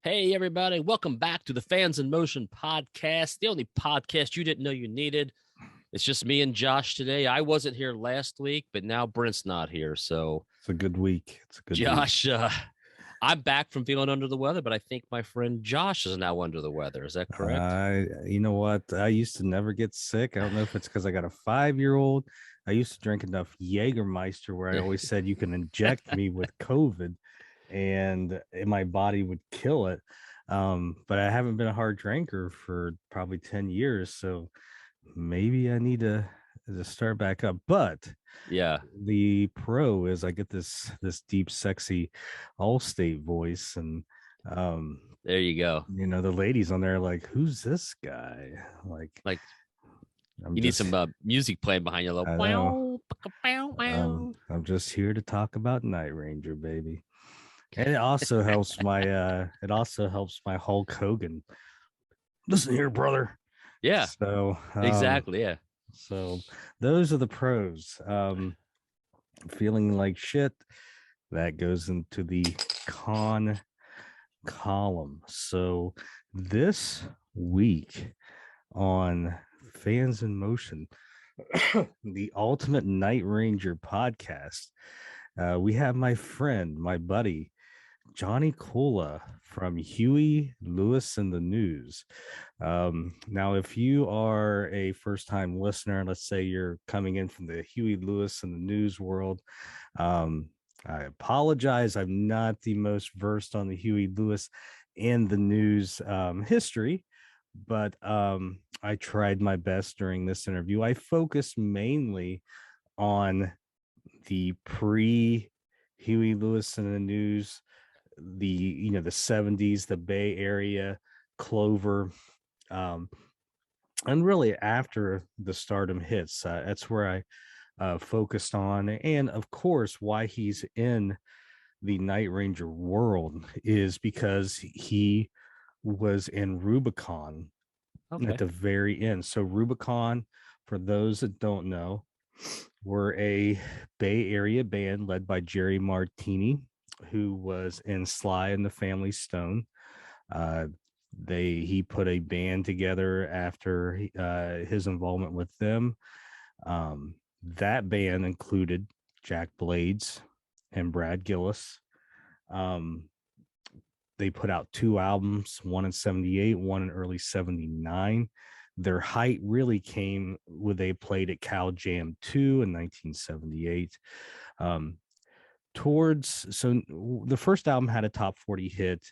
Hey, everybody. Welcome back to the Fans in Motion podcast, the only podcast you didn't know you needed. It's just me and Josh today. I wasn't here last week, but now Brent's not here. So, It's a good week. It's a good week. Josh, I'm back from feeling under the weather, but I think my friend Josh is now under the weather. Is that correct? You know what? I used to never get sick. I don't know if it's because I got a 5-year-old. I used to drink enough Jägermeister where I always said you can inject me with COVID and my body would kill it. But I haven't been a hard drinker for probably 10 years. So maybe I need to start back up. But Yeah. the pro is I get this deep, sexy Allstate voice, and There you go. the ladies on there are like, who's this guy? Like, Like, I'm you need just some music playing behind you. A little I know. wow, wow, wow. I'm just here to talk about Night Ranger, baby. And it also helps my Hulk Hogan. Listen here, brother. Yeah, So exactly. Yeah. so those are the pros. Feeling like shit, that goes into the con column. So this week on Fans in Motion, the Ultimate Night Ranger podcast, we have my friend, my buddy, Johnny Colla from Huey Lewis and the News. Now, if you are a first-time listener, let's say you're coming in from the Huey Lewis and the News world, I apologize. I'm not the most versed on the Huey Lewis and the News history, but I tried my best during this interview. I focused mainly on the pre Huey Lewis and the News, the 70s, the Bay Area, Clover, um, and really after the stardom hits. That's where I focused on, and of course, why he's in the Night Ranger world is because he was in Rubicon at Okay. the very end. So Rubicon, for those that don't know, were a Bay Area band led by Jerry Martini, who was in Sly and the Family Stone. Uh, he put a band together after his involvement with them. That band included Jack Blades and Brad Gillis. Um, they put out 2 albums, one in 78, one in early 79. Their height really came when they played at Cal Jam 2 in 1978. Um, so the first album had a top 40 hit,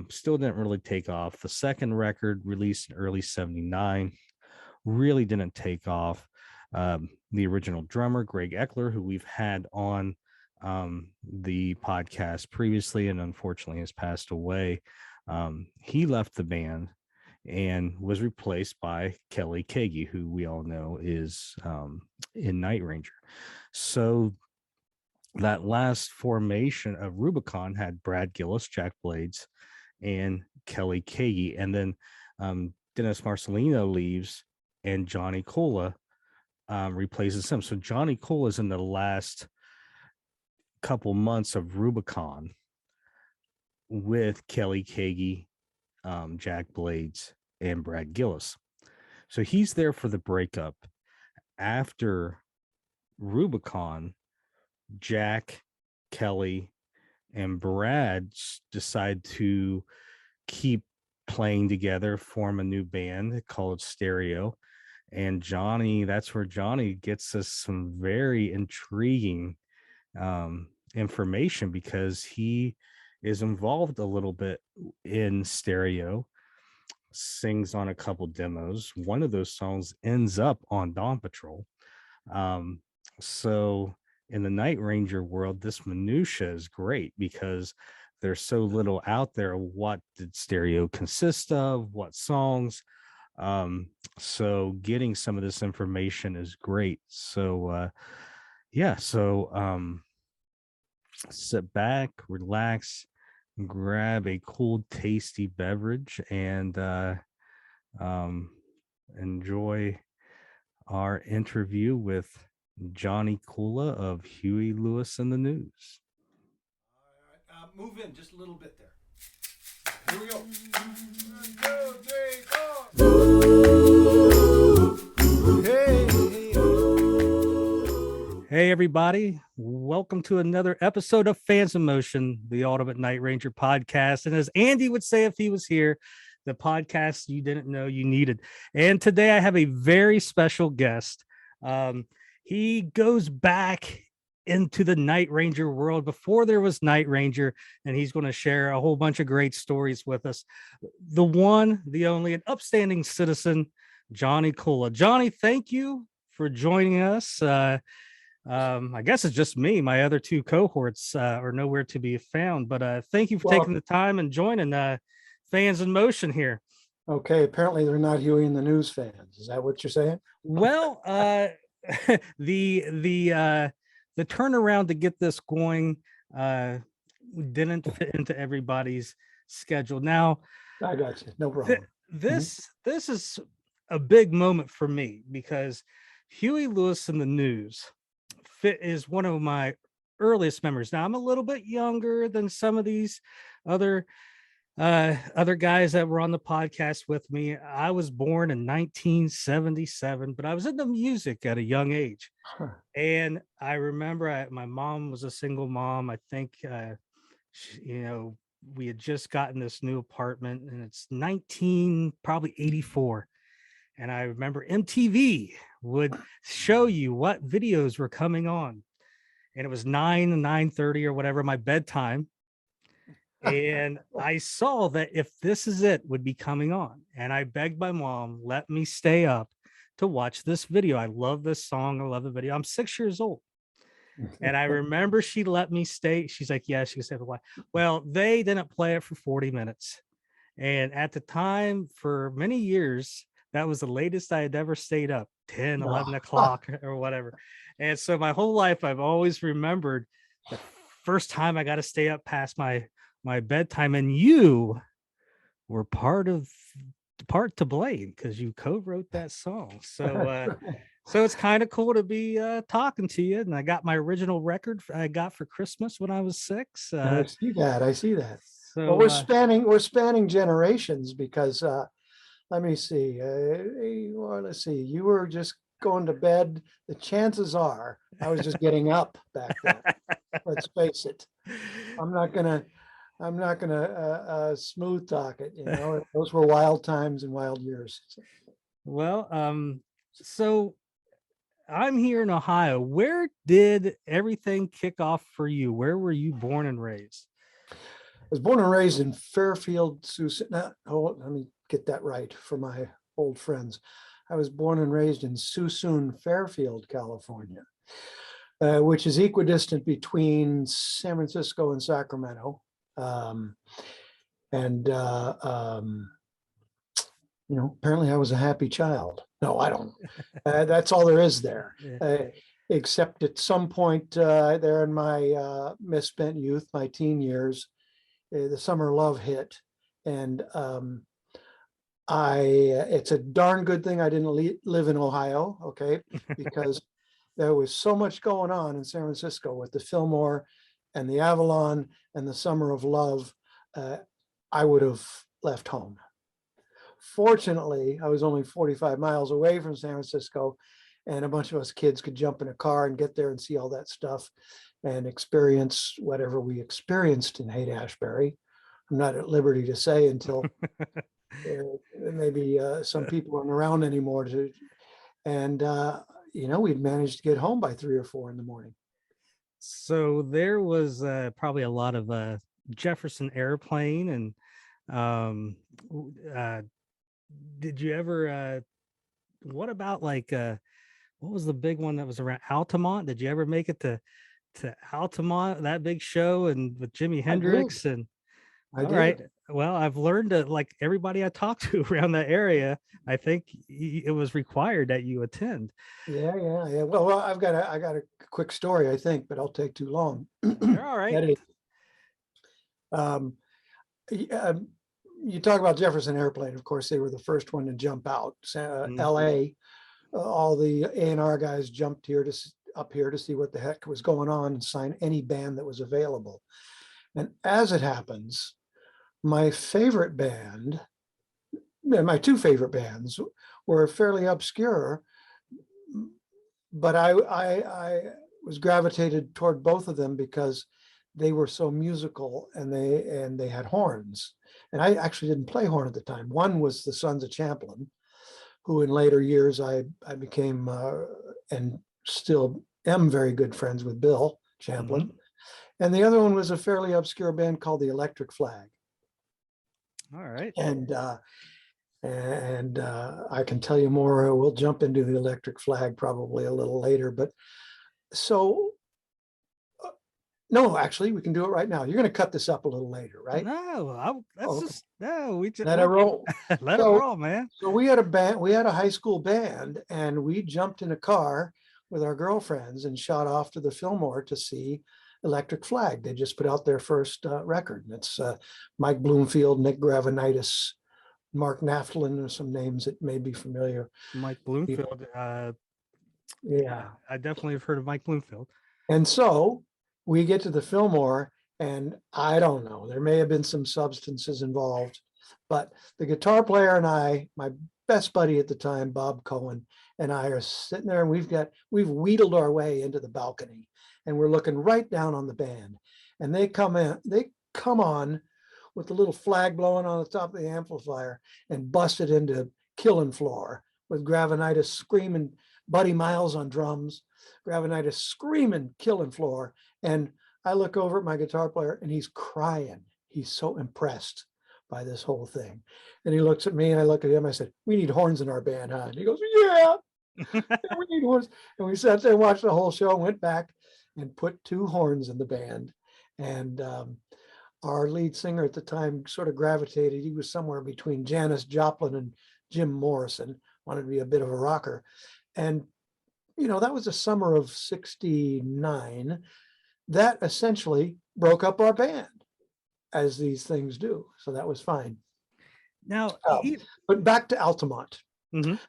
still didn't really take off. The second record, released in early 79, really didn't take off. The original drummer, Greg Eckler, who we've had on the podcast previously and unfortunately has passed away, he left the band and was replaced by Kelly Keagy, who we all know is in Night Ranger. So that last formation of Rubicon had Brad Gillis, Jack Blades, and Kelly Keagy. And then Dennis Marcelino leaves and Johnny Colla replaces him. So Johnny Colla is in the last couple months of Rubicon with Kelly Keagy, Jack Blades, and Brad Gillis. So he's there for the breakup. After Rubicon, Jack, Kelly, and Brad decide to keep playing together, form a new band called Stereo. And Johnny, that's where Johnny gets us some very intriguing information, because he is involved a little bit in Stereo, sings on a couple demos. One of those songs ends up on Dawn Patrol. So in the Night Ranger world, this minutia is great because there's so little out there. What did Stereo consist of? What songs? So getting some of this information is great. So sit back, relax, grab a cool, tasty beverage, and um, enjoy our interview with Johnny Colla of Huey Lewis and the News. All right, move in just a little bit there. Here we go. 1, 2, 3, 4. Hey. Hey, everybody. Welcome to another episode of Fans in Motion, the Ultimate Night Ranger podcast. And as Andy would say if he was here, the podcast you didn't know you needed. And today I have a very special guest. He goes back into the Night Ranger world before there was Night Ranger, and he's going to share a whole bunch of great stories with us. The one, the only, an upstanding citizen, Johnny Colla. Johnny, thank you for joining us. I guess it's just me. My other two cohorts are nowhere to be found, but thank you for taking the time and joining Fans in Motion here. Okay, apparently they're not Huey and the News fans. Is that what you're saying? Well, the turnaround to get this going didn't fit into everybody's schedule. Now, I got you. No problem. This is a big moment for me because Huey Lewis and the News is one of my earliest memories. Now, I'm a little bit younger than some of these other guys that were on the podcast with me. I was born in 1977, but I was into music at a young age. And I remember my mom was a single mom. I think, we had just gotten this new apartment, and it's probably 84. And I remember MTV would show you what videos were coming on. And it was 9:30 or whatever, my bedtime. And I saw that If This Is It would be coming on. And I begged my mom, let me stay up to watch this video. I love this song. I love the video. I'm 6 years old. And I remember she let me stay. She's like, yeah, she said, why? Well, they didn't play it for 40 minutes. And at the time, for many years, that was the latest I had ever stayed up, 10, 11 o'clock or whatever. And so my whole life, I've always remembered the first time I got to stay up past my bedtime, and you were part to blame because you co-wrote that song. So it's kind of cool to be talking to you. And I got my original record I got for Christmas when I was 6. I see that. So well, we're spanning generations because let me see. Let's see. You were just going to bed. The chances are I was just getting up back then. Let's face it. I'm not gonna smooth talk it. Those were wild times and wild years. Well, so I'm here in Ohio. Where did everything kick off for you? Where were you born and raised? I was born and raised in Fairfield, let me get that right for my old friends. I was born and raised in Suisun, Fairfield, California, which is equidistant between San Francisco and Sacramento. Apparently I was a happy child. No, I don't. That's all there is there. Except at some point there in my misspent youth, my teen years, the summer love hit, and it's a darn good thing I didn't live in Ohio, okay, because there was so much going on in San Francisco with the Fillmore and the Avalon and the Summer of Love. I would have left home. Fortunately, I was only 45 miles away from San Francisco, and a bunch of us kids could jump in a car and get there and see all that stuff and experience whatever we experienced in Haight-Ashbury. I'm not at liberty to say until maybe some people aren't around anymore. We'd managed to get home by 3 or 4 in the morning. So there was probably a lot of Jefferson Airplane, and did you ever? What about what was the big one that was around Altamont? Did you ever make it to Altamont, that big show, and with Jimi Hendrix? And I did. Right. Well, I've learned that like everybody I talked to around that area, I think it was required that you attend. Yeah. Well, I got a quick story, I think, but I'll take too long. You're all right. You talk about Jefferson Airplane. Of course, they were the first one to jump out. L.A. All the A&R guys jumped up here to see what the heck was going on and sign any band that was available. And as it happens, my favorite band, my two favorite bands were fairly obscure, but I was gravitated toward both of them because they were so musical and they had horns. And I actually didn't play horn at the time. One was the Sons of Champlin, who in later years I became and still am very good friends with Bill Champlin. And the other one was a fairly obscure band called the Electric Flag. All right. And I can tell you more. We'll jump into the Electric Flag probably a little later. But so, no, actually, we can do it right now. You're going to cut this up a little later, right? No, that's Oh, okay. just no. We just Let it roll. let So- it roll, man. So we had a band. We had a high school band, and we jumped in a car with our girlfriends and shot off to the Fillmore to see Electric Flag. They just put out their first record, and it's Mike Bloomfield, Nick Gravenitis, Mark Naftalin, or some names that may be familiar. Mike Bloomfield. Yeah. I definitely have heard of Mike Bloomfield. And so we get to the Fillmore, and I don't know, there may have been some substances involved, but the guitar player and I, my best buddy at the time, Bob Cohen, and I are sitting there, and we've wheedled our way into the balcony, and we're looking right down on the band. And they come on with the little flag blowing on the top of the amplifier and busted into Killing Floor with Gravenitis screaming, Buddy Miles on drums, Gravenitis screaming Killing Floor. And I look over at my guitar player and he's crying. He's so impressed by this whole thing. And he looks at me and I look at him. I said, we need horns in our band, huh? And he goes, yeah, we need horns. And we sat there and watched the whole show, went back and put two horns in the band. And our lead singer at the time sort of gravitated. He was somewhere between Janis Joplin and Jim Morrison, wanted to be a bit of a rocker. And, you know, that was the summer of '69. That essentially broke up our band, as these things do. So that was fine. Now, But back to Altamont. Mhm.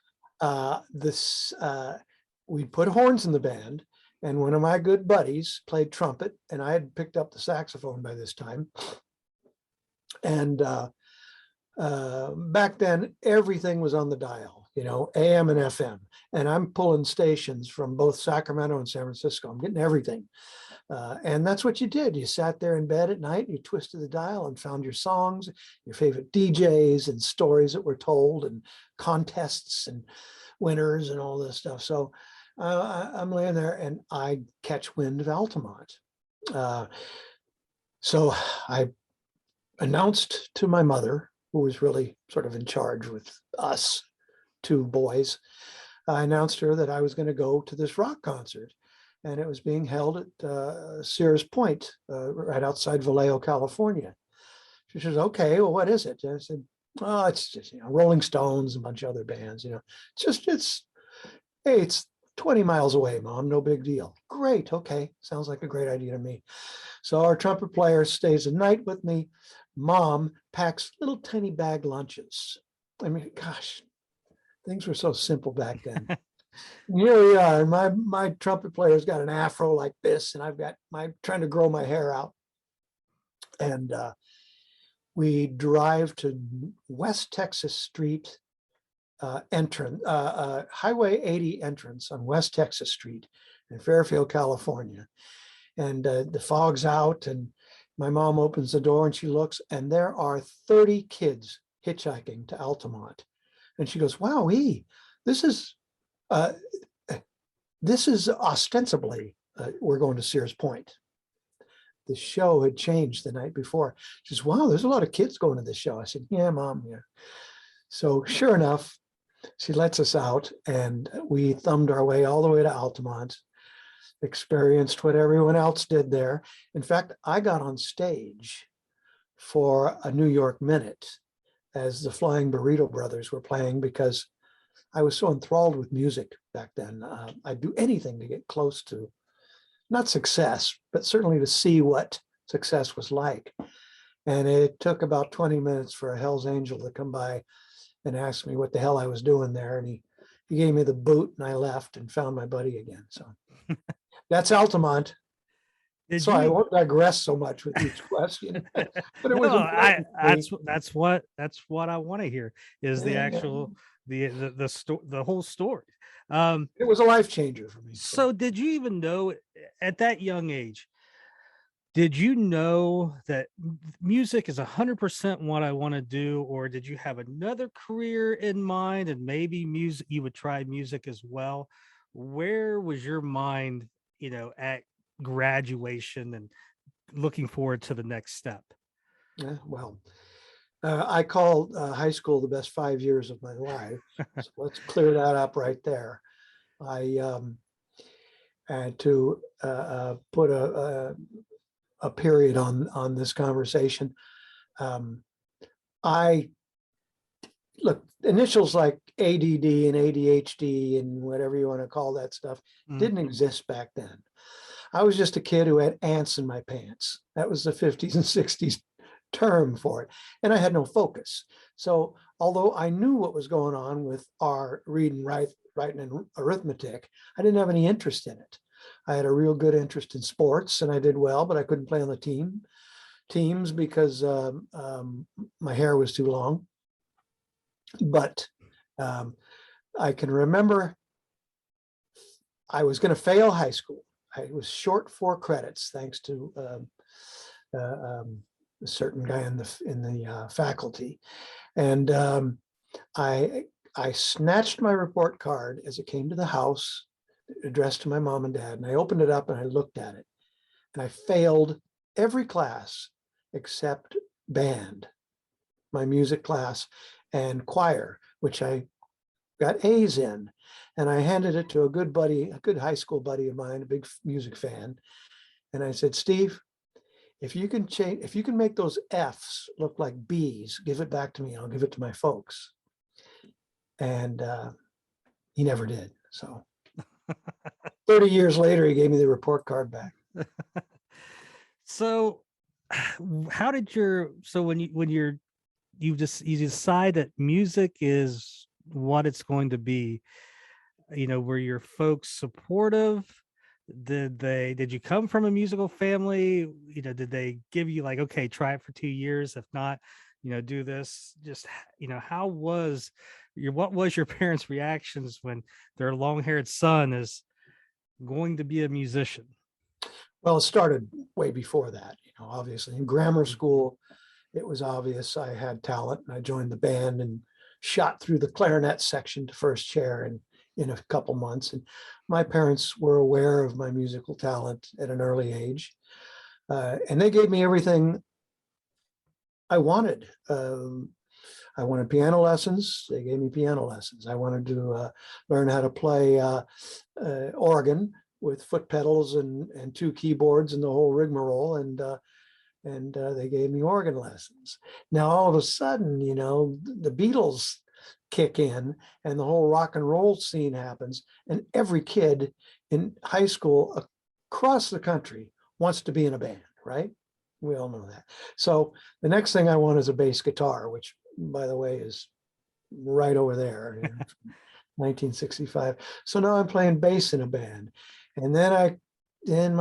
We put horns in the band, and one of my good buddies played trumpet, and I had picked up the saxophone by this time. And back then, everything was on the dial, you know, AM and FM. And I'm pulling stations from both Sacramento and San Francisco. I'm getting everything. And that's what you did. You sat there in bed at night, and you twisted the dial and found your songs, your favorite DJs, and stories that were told, and contests and winners and all this stuff. So I'm laying there and I catch wind of Altamont. So I announced to my mother, who was really sort of in charge with us two boys, I announced to her that I was going to go to this rock concert. And it was being held at Sears Point, right outside Vallejo, California. She says, okay, well, what is it? And I said, oh, it's just, you know, Rolling Stones, a bunch of other bands, you know, it's 20 miles away, Mom, no big deal. Great, okay, sounds like a great idea to me. So our trumpet player stays the night with me. Mom packs little tiny bag lunches. I mean, gosh, things were so simple back then. Here we are. My trumpet player's got an afro like this, and I've got trying to grow my hair out. And we drive to West Texas Street entrance, Highway 80 entrance on West Texas Street in Fairfield, California. And the fog's out, and my mom opens the door and she looks, and there are 30 kids hitchhiking to Altamont. And she goes, wow, this is ostensibly, we're going to Sears Point. The show had changed the night before. She says, wow, there's a lot of kids going to this show. I said, yeah, Mom, yeah. So sure enough, she lets us out, and we thumbed our way all the way to Altamont, experienced what everyone else did there. In fact, I got on stage for a New York Minute as the Flying Burrito Brothers were playing, because I was so enthralled with music back then. I'd do anything to get close to, not success, but certainly to see what success was like. And it took about 20 minutes for a Hell's Angel to come by and ask me what the hell I was doing there. And he gave me the boot, and I left and found my buddy again. So that's Altamont. Did So I you? won't digress so much with each question, but it was No, important to me. that's what I want to hear is the Yeah, actual the whole story. it was a life changer for me. So did you even know at that young age? Did you know that music is 100% what I want to do, or did you have another career in mind and maybe music you would try music as well? Where was your mind, at graduation and looking forward to the next step? Yeah, well, I call high school the best 5 years of my life. So let's clear that up right there. I had to put a period on this conversation. I look, initials like ADD and ADHD and whatever you want to call that stuff didn't exist back then. I was just a kid who had ants in my pants. That was the 50s and 60s term for it. And I had no focus. So although I knew what was going on with our reading, writing, and arithmetic, I didn't have any interest in it. I had a real good interest in sports and I did well, but I couldn't play on the teams because my hair was too long. But I can remember I was going to fail high school. I was short 4 credits thanks to a certain guy in the faculty, and I snatched my report card as it came to the house, addressed to my mom and dad, and I opened it up and I looked at it, and I failed every class except band, my music class, and choir, which I got A's in. And I handed it to a good buddy, a good high school buddy of mine, a big music fan. And I said, Steve, if you can make those F's look like B's, give it back to me. I'll give it to my folks. And he never did. So 30 years later, he gave me the report card back. So how did you decide that music is what it's going to be, were your folks supportive? Did you come from a musical family? Did they give you like, okay, try it for 2 years, if not, do this? Just, what was your parents' reactions when their long-haired son is going to be a musician? Well, it started way before that, obviously in grammar school. It was obvious I had talent, and I joined the band and shot through the clarinet section to first chair in a couple months. And my parents were aware of my musical talent at an early age, and they gave me everything I wanted. I wanted piano lessons. They gave me piano lessons. I wanted to learn how to play organ with foot pedals and 2 keyboards and the whole rigmarole. And they gave me organ lessons. Now, all of a sudden, the Beatles kick in and the whole rock and roll scene happens. And every kid in high school across the country wants to be in a band, right? We all know that. So the next thing I want is a bass guitar, which, by the way, is right over there, 1965. So now I'm playing bass in a band. And then then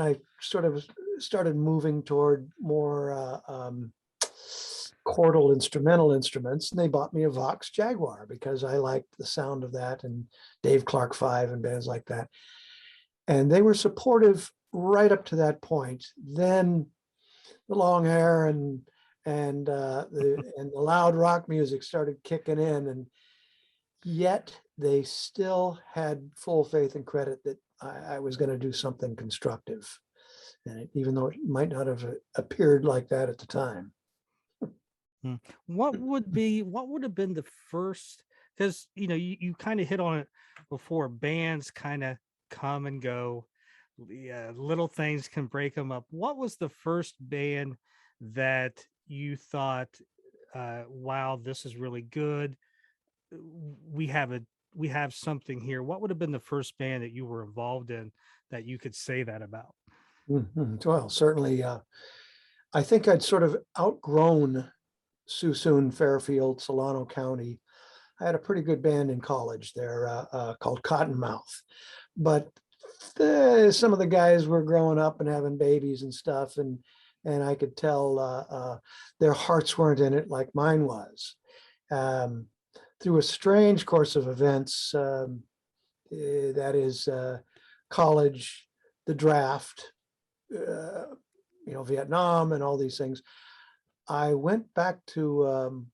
I sort of started moving toward more chordal instrumental instruments, and they bought me a Vox Jaguar because I liked the sound of that, and Dave Clark 5 and bands like that. And they were supportive right up to that point. Then the long hair and the loud rock music started kicking in, and yet they still had full faith and credit that I was going to do something constructive, and even though it might not have appeared like that at the time. What would have been the first? Because you kind of hit on it before. Bands kind of come and go. Little things can break them up. What was the first band that you thought, wow, this is really good? We have something here. What would have been the first band that you were involved in that you could say that about? Well, certainly, I think I'd sort of outgrown Suisun, Fairfield, Solano County. I had a pretty good band in college there called Cottonmouth. But some of the guys were growing up and having babies and stuff, and I could tell their hearts weren't in it like mine was. Through a strange course of events, that is college, the draft, Vietnam, and all these things. I went back to.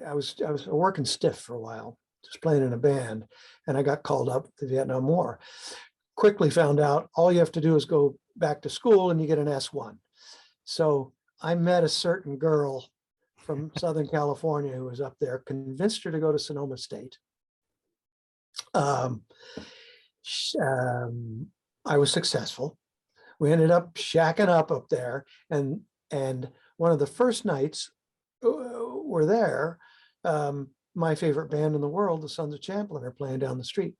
I was working stiff for a while, just playing in a band, and I got called up to the Vietnam War. Quickly found out all you have to do is go back to school and you get an S1. So I met a certain girl from Southern California who was up there, convinced her to go to Sonoma State. I was successful. We ended up shacking up there, and one of the first nights we're there, my favorite band in the world, the Sons of Champlin, are playing down the street.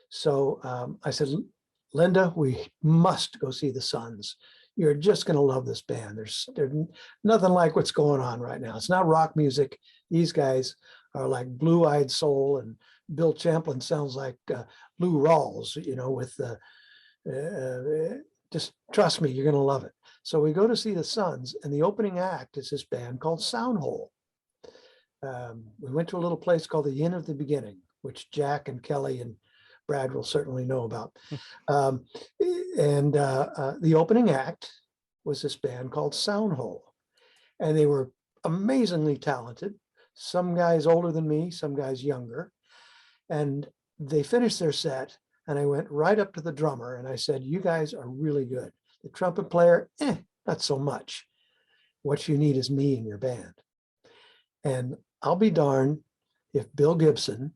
So I said, Linda, we must go see the Sons. You're just going to love this band. There's nothing like what's going on right now. It's not rock music. These guys are like blue-eyed soul, and Bill Champlin sounds like Lou Rawls, with just trust me, you're going to love it. So we go to see the Sons, and the opening act is this band called Soundhole. We went to a little place called the Inn of the Beginning, which Jack and Kelly and Brad will certainly know about. The opening act was this band called Soundhole, and they were amazingly talented. Some guys older than me, some guys younger, and they finished their set, and I went right up to the drummer and I said, you guys are really good. The trumpet player, not so much. What you need is me in your band. And I'll be darned if Bill Gibson,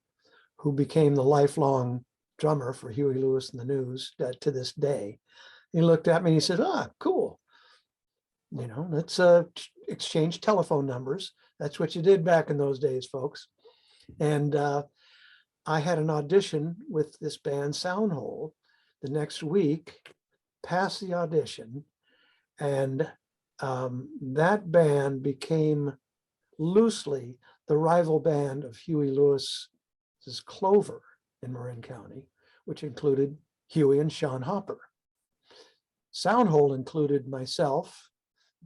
who became the lifelong drummer for Huey Lewis and the News to this day, he looked at me and he said, cool. Let's exchange telephone numbers. That's what you did back in those days, folks. And I had an audition with this band Soundhole the next week, passed the audition, and that band became loosely the rival band of Huey Lewis's Clover in Marin County, which included Huey and Sean Hopper. Soundhole included myself,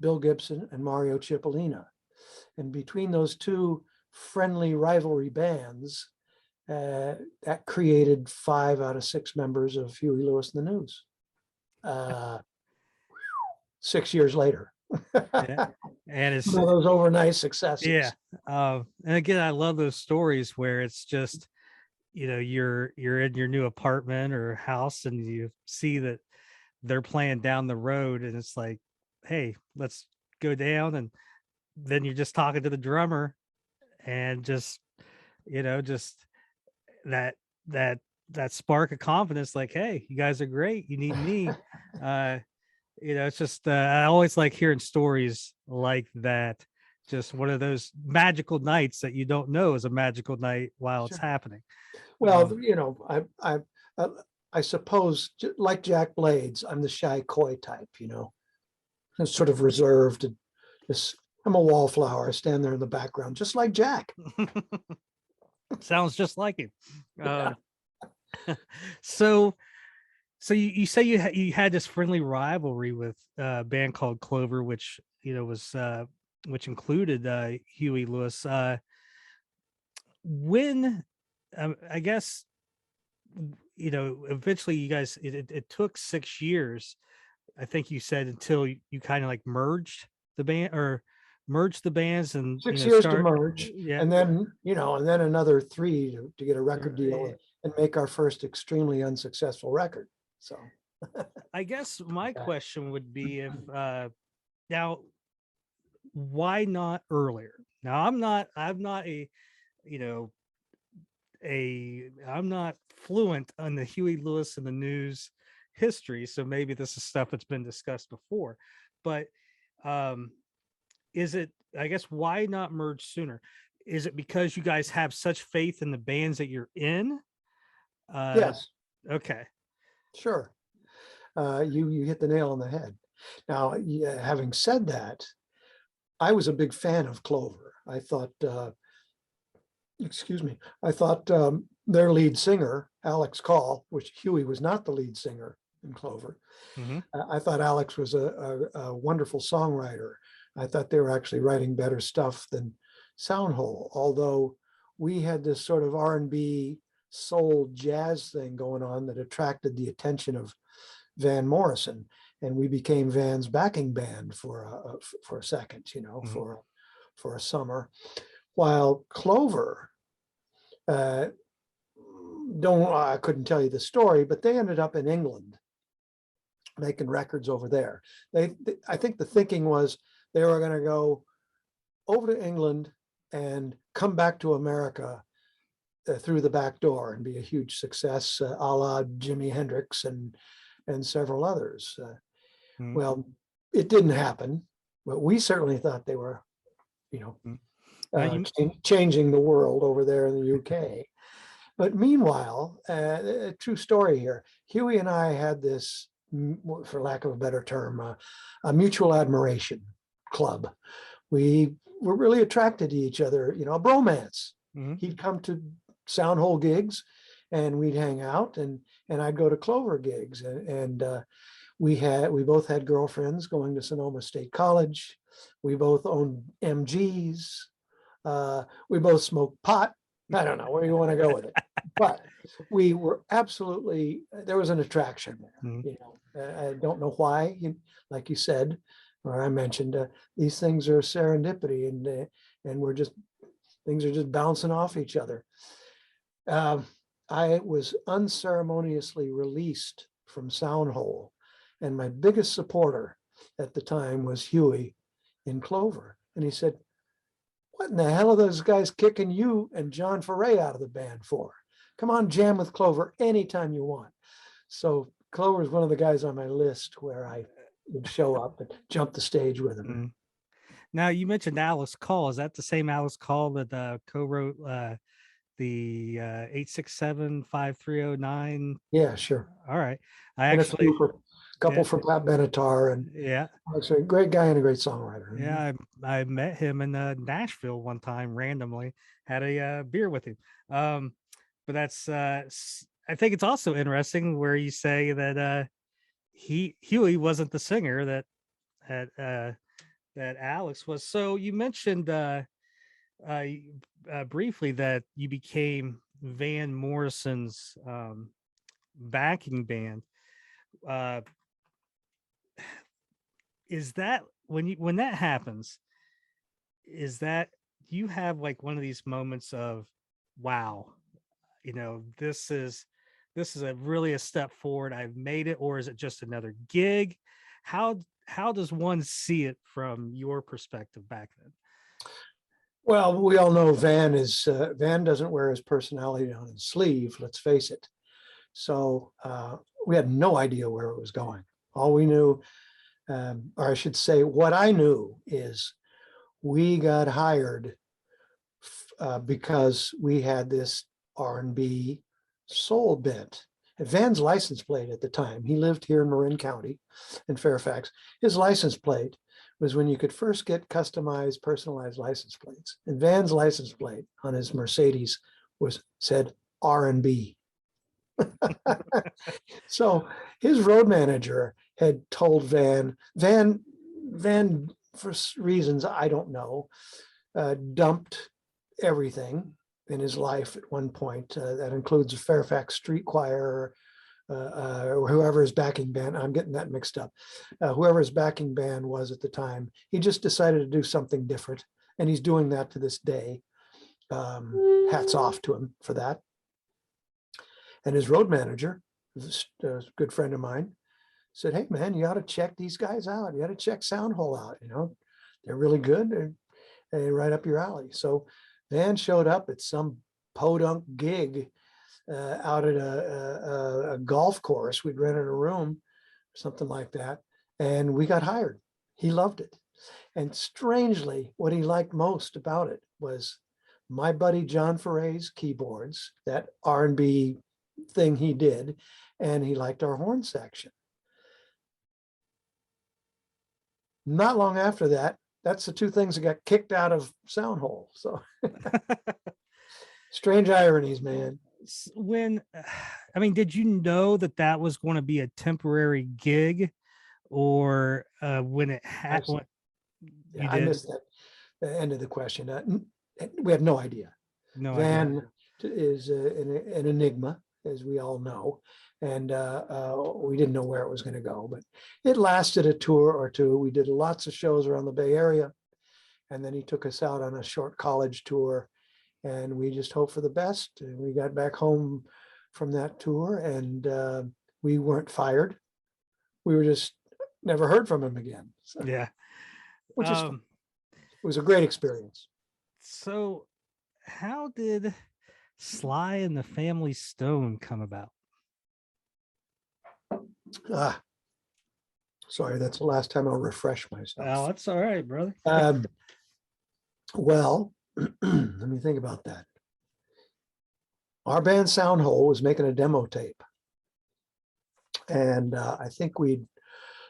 Bill Gibson, and Mario Cipollina. And between those two friendly rivalry bands, that created 5 out of 6 members of Huey Lewis and the News. 6 years later. Yeah. And it's one of those overnight successes. Yeah. And again, I love those stories where it's just, you're in your new apartment or house and you see that they're playing down the road and it's like, hey, let's go down. And then you're just talking to the drummer and just that spark of confidence, like, hey, you guys are great. You need me. It's just, I always like hearing stories like that. Just one of those magical nights that you don't know is a magical night while it's happening. Well, I suppose, like Jack Blades, I'm the shy, coy type, I'm sort of reserved. And I'm a wallflower. I stand there in the background, just like Jack. Sounds just like him. So you say you had this friendly rivalry with a band called Clover, which was which included Huey Lewis. When I guess eventually you guys it took 6 years, I think you said, until you kind of like merged the band or merged the bands, and 6 years to merge, and then another 3 to get a record deal and make our first extremely unsuccessful record. So I guess my question would be, if now, why not earlier? Now I'm not I'm not fluent on the Huey Lewis and the News history, so maybe this is stuff that's been discussed before, but is it, I guess, why not merge sooner? Is it because you guys have such faith in the bands that you're in? Yes. Okay. Sure. You hit the nail on the head. Now, having said that, I was a big fan of Clover. I thought, their lead singer, Alex Call, which Huey was not the lead singer in Clover. Mhm. I thought Alex was a wonderful songwriter. I thought they were actually writing better stuff than Soundhole, although we had this sort of R&B soul jazz thing going on that attracted the attention of Van Morrison, and we became Van's backing band for a second, for a summer, while Clover, I couldn't tell you the story, but they ended up in England making records over there. I think the thinking was they were going to go over to England and come back to America through the back door and be a huge success, a la Jimi Hendrix and several others. Mhm. Well, it didn't happen, but we certainly thought they were, changing the world over there in the UK. But meanwhile, a true story here. Huey and I had this, for lack of a better term, a mutual admiration club. We were really attracted to each other, a bromance. Mhm. He'd come to Soundhole gigs and we'd hang out, and I'd go to Clover gigs, and we both had girlfriends going to Sonoma State College. We both owned MGs. We both smoked pot. I don't know where you want to go with it, but we were absolutely, there was an attraction there. Mhm. I don't know why, like you said, or I mentioned, these things are serendipity, and things are just bouncing off each other. I was unceremoniously released from Soundhole, and my biggest supporter at the time was Huey in Clover. And he said, "What in the hell are those guys kicking you and John Foray out of the band for? Come on, jam with Clover anytime you want." So Clover is one of the guys on my list where I would show up and jump the stage with him. Mhm. Now you mentioned Alice Call. Is that the same Alice Call that co-wrote the 867-5309? Yeah, sure. All right. I And actually, a couple yeah. for Pat Benatar, and yeah, actually a great guy and a great songwriter. yeah. I met him in Nashville one time randomly. Had a beer with him. But that's I think it's also interesting where you say that Huey wasn't the singer that Alex was. So you mentioned briefly that you became Van Morrison's backing band. Is that when that happens? Is that you have like one of these moments of, wow, this is really a step forward. I've made it, or is it just another gig? How does one see it from your perspective back then? Well, we all know Van doesn't wear his personality on his sleeve, let's face it. So we had no idea where it was going. All we knew, or I should say, what I knew is we got hired because we had this R&B soul bent. Van's license plate at the time, he lived here in Marin County in Fairfax. His license plate was when you could first get customized, personalized license plates. And Van's license plate on his Mercedes said R&B. So his road manager had told Van, for reasons I don't know, dumped everything in his life at one point. That includes a Fairfax Street Choir, or whoever his backing band, I'm getting that mixed up. Whoever his backing band was at the time, he just decided to do something different. And he's doing that to this day. Hats off to him for that. And his road manager, a good friend of mine, said, "Hey man, you ought to check these guys out. You ought to check Soundhole out. They're really good. They're right up your alley." So Van showed up at some podunk gig out at a golf course. We'd rented a room, something like that, and we got hired. He loved it. And strangely, what he liked most about it was my buddy John Foray's keyboards, that R&B thing he did, and he liked our horn section. Not long after that, that's the two things that got kicked out of Soundhole. So strange ironies, man. when, I mean, did you know that that was going to be a temporary gig, or when it happened? Yeah, I missed that, the end of the question. We have no idea. No idea. Van is an enigma, as we all know, and we didn't know where it was going to go, but it lasted a tour or two. We did lots of shows around the Bay Area, and then he took us out on a short college tour, and we just hoped for the best. And we got back home from that tour, and we weren't fired. We were just never heard from him again. So, Yeah. which is fun. It was a great experience. So how did Sly and the Family Stone come about? Sorry, that's the last time I'll refresh myself. Oh, that's all right, brother. Well, let me think about that. Our band Soundhole was making a demo tape, and I think we'd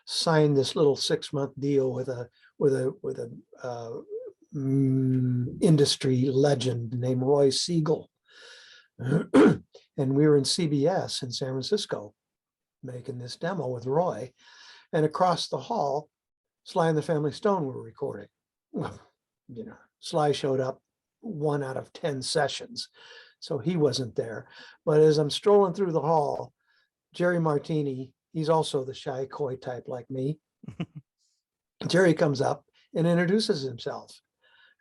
signed this little 6-month deal with a industry legend named Roy Siegel, and we were in CBS in San Francisco making this demo with Roy, and across the hall, Sly and the Family Stone were recording. Well, you know, Sly showed up 1 out of 10 sessions, so he wasn't there. But as I'm strolling through the hall, Jerry Martini, he's also the shy, coy type like me. Jerry comes up and introduces himself.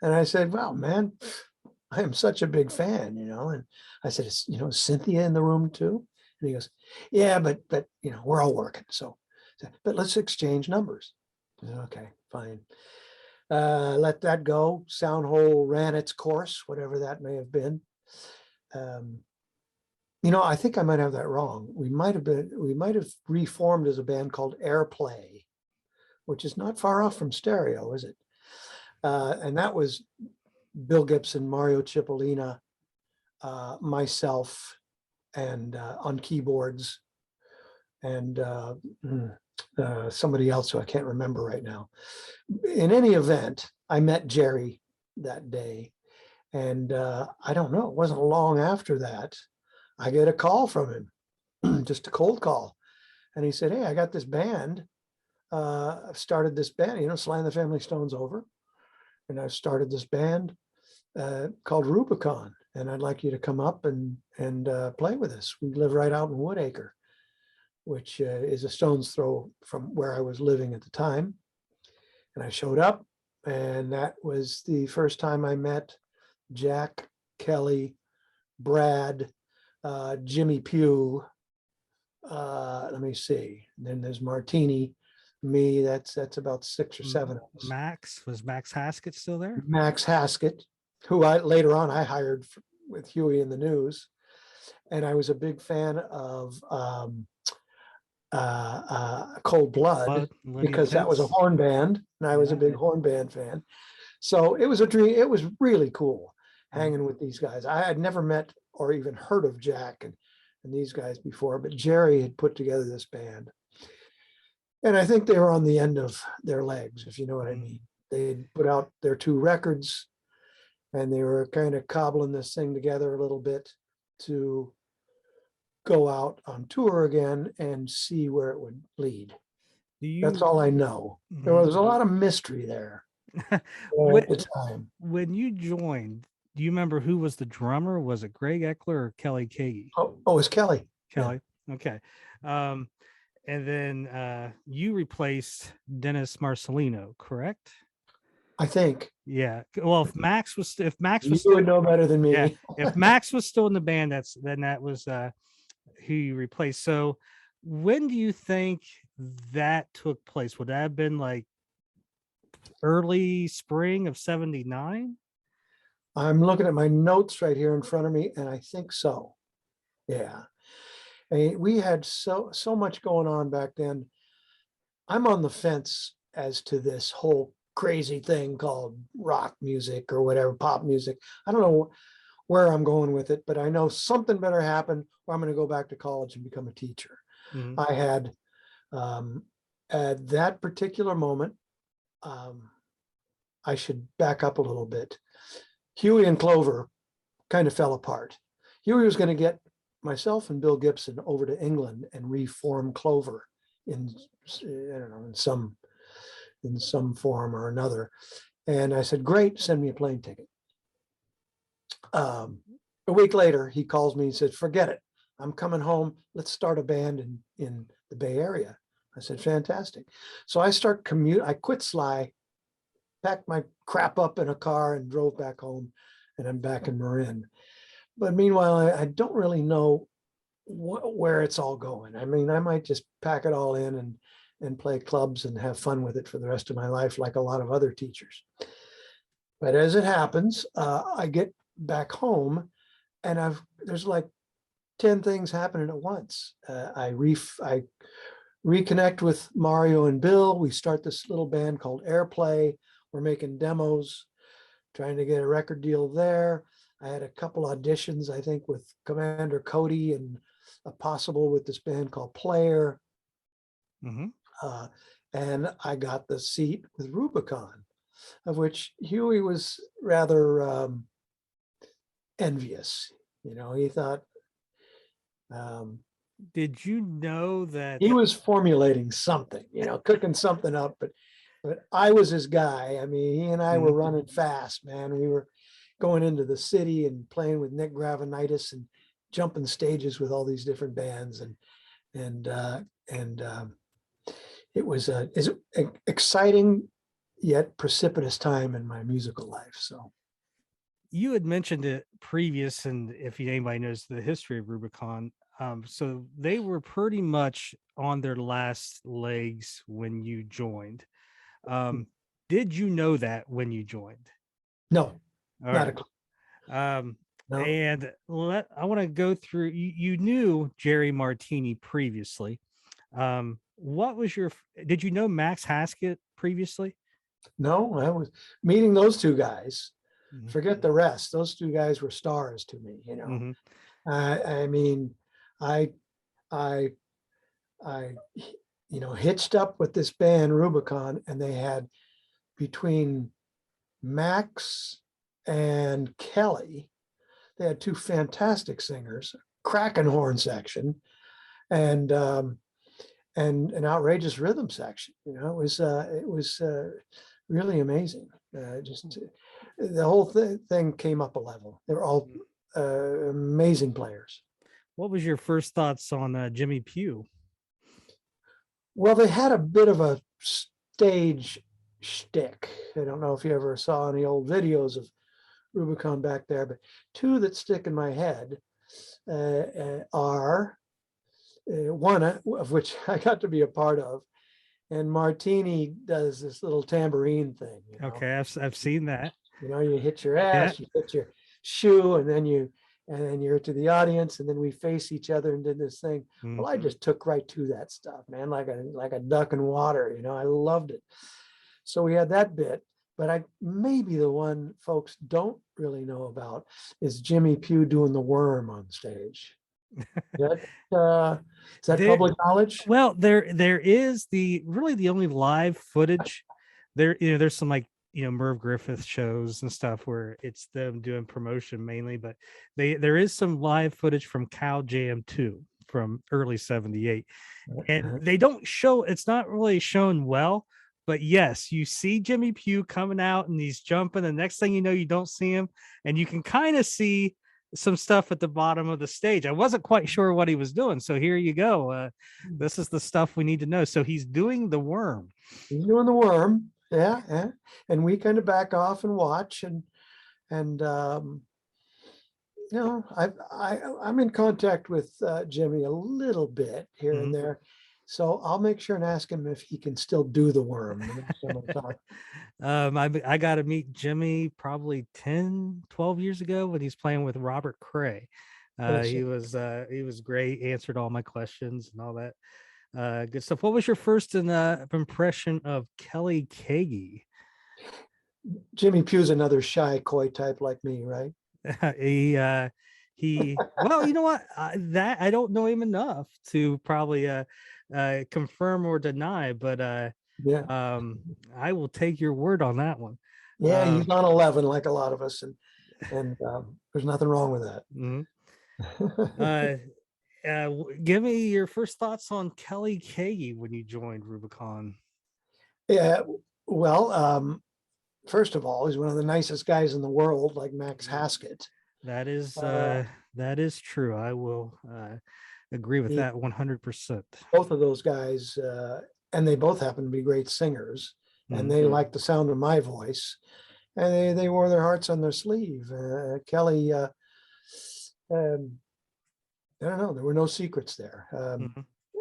And I said, wow, man, I am such a big fan, you know. And I said, is Cynthia in the room too? And he goes, yeah, but we're all working. So, but let's exchange numbers. I said, okay, fine. Let that go. Soundhole ran its course, whatever that may have been. I think I might have that wrong. We might have reformed as a band called Airplay, which is not far off from Stereo, is it? And that was Bill Gibson, Mario Cipollina, myself, and on keyboards, and somebody else who I can't remember right now. In any event, I met Jerry that day, and I don't know, it wasn't long after that, I get a call from him, just a cold call. And he said, hey, I got this band. I've started this band, Sly and the Family Stone's over. And I've started this band called Rubicon. And I'd like you to come up and play with us. We live right out in Woodacre, which is a stone's throw from where I was living at the time. And I showed up, and that was the first time I met Jack, Kelly, Brad, Jimmy Pugh. Let me see. And then there's Martini, me. That's about 6 or 7 of us. Was Max Haskett still there? Max Haskett, who later on I hired with Huey in the News, and I was a big fan of Cold Blood because that was a horn band, and I was a big horn band fan. So it was a dream. It was really cool hanging with these guys. I had never met or even heard of Jack and these guys before, but Jerry had put together this band. And I think they were on the end of their legs, if you know what I mean. They had put out their 2 records, and they were kind of cobbling this thing together a little bit to go out on tour again and see where it would lead. That's all I know. There was a lot of mystery there at the time. When you joined, do you remember who was the drummer? Was it Greg Eckler or Kelly Keagy? Oh, it was Kelly. Kelly. Yeah. Okay. And then you replaced Dennis Marcelino, correct? I think. Yeah. Well, if Max was you would know better than me. Yeah, if Max was still in the band, that was who you replaced. So when do you think that took place? Would that have been like early spring of 79? I'm looking at my notes right here in front of me, and I think so. Yeah. I mean, we had so much going on back then. I'm on the fence as to this whole crazy thing called rock music or whatever, pop music. I don't know where I'm going with it, but I know something better happen, or I'm going to go back to college and become a teacher. Mm-hmm. I had, at that particular moment, I should back up a little bit. Huey and Clover kind of fell apart. Huey was going to get myself and Bill Gibson over to England and reform Clover in, I don't know, in some form or another. And I said, great, send me a plane ticket. A week later, he calls me and says, forget it. I'm coming home. Let's start a band in the Bay Area. I said, fantastic. So I quit Sly, packed my crap up in a car and drove back home, and I'm back in Marin. But meanwhile, I don't really know where it's all going. I mean, I might just pack it all in and play clubs and have fun with it for the rest of my life, like a lot of other teachers. But as it happens, I get back home and there's like 10 things happening at once. I reconnect with Mario and Bill. We start this little band called Airplay. We're making demos, trying to get a record deal there. I had a couple auditions, I think, with Commander Cody and a possible with this band called Player. And I got the seat with Rubicon, of which Huey was rather envious. You know, he thought, did you know that he was formulating something, you know, cooking something up, but I was his guy. I mean, he and I were running fast, man. We were going into the city and playing with Nick Gravenitis and jumping stages with all these different bands, and it was an exciting yet precipitous time in my musical life. So you had mentioned it previous, and if anybody knows the history of Rubicon, so they were pretty much on their last legs when you joined. Did you know that when you joined? No, All not right. a clue. No. And I want to go through. You knew Jerry Martini previously. What was did you know Max Haskett previously? No, I was meeting those two guys. Forget the rest. Those two guys were stars to me, you know. I mean, I you know, hitched up with this band Rubicon, and they had, between Max and Kelly, they had two fantastic singers, cracking horn section, and an outrageous rhythm section. You know, it was really amazing. Just the whole thing came up a level. They were all amazing players. What was your first thoughts on Jimmy Pugh? Well, they had a bit of a stage shtick. I don't know if you ever saw any old videos of Rubicon back there, but two that stick in my head are one of which I got to be a part of, and Martini does this little tambourine thing. You know? Okay, I've seen that. You know, you hit your ass, you hit your shoe, and then you're to the audience, and then we face each other and did this thing. Well, I just took right to that stuff, man, like a duck in water. You know, I loved it. So we had that bit, but maybe the one folks don't really know about is Jimmy Pugh doing the worm on stage. Is that public knowledge? Well, there is really the only live footage. There's some, like, Merv Griffith shows and stuff where it's them doing promotion mainly, but there is some live footage from Cow Jam 2 from early 78, and they don't show, it's not really shown well, but yes, you see Jimmy Pugh coming out and he's jumping. The next thing you know, you don't see him, and you can kind of see some stuff at the bottom of the stage. I wasn't quite sure what he was doing, so here you go. This is the stuff we need to know. So he's doing the worm. He's doing the worm. Yeah. And we kind of back off and watch, and I'm in contact with Jimmy a little bit here and there, so I'll make sure and ask him if he can still do the worm. I got to meet Jimmy probably 10-12 years ago when he's playing with Robert Cray. He was great, answered all my questions and all that good stuff. What was your first impression of Kelly Keagy? Jimmy Pugh's another shy, coy type like me, right? He well, you know what, that I don't know him enough to probably confirm or deny, but I will take your word on that one. Yeah, he's on 11 like a lot of us, and there's nothing wrong with that. Give me your first thoughts on Kelly Keagy when you joined Rubicon. Yeah, well, first of all, he's one of the nicest guys in the world, like Max Haskett. That is Uh, true. I will agree with he- that 100%. Both of those guys, and they both happen to be great singers, and they like the sound of my voice, and they wore their hearts on their sleeve. Kelly, I don't know, there were no secrets there.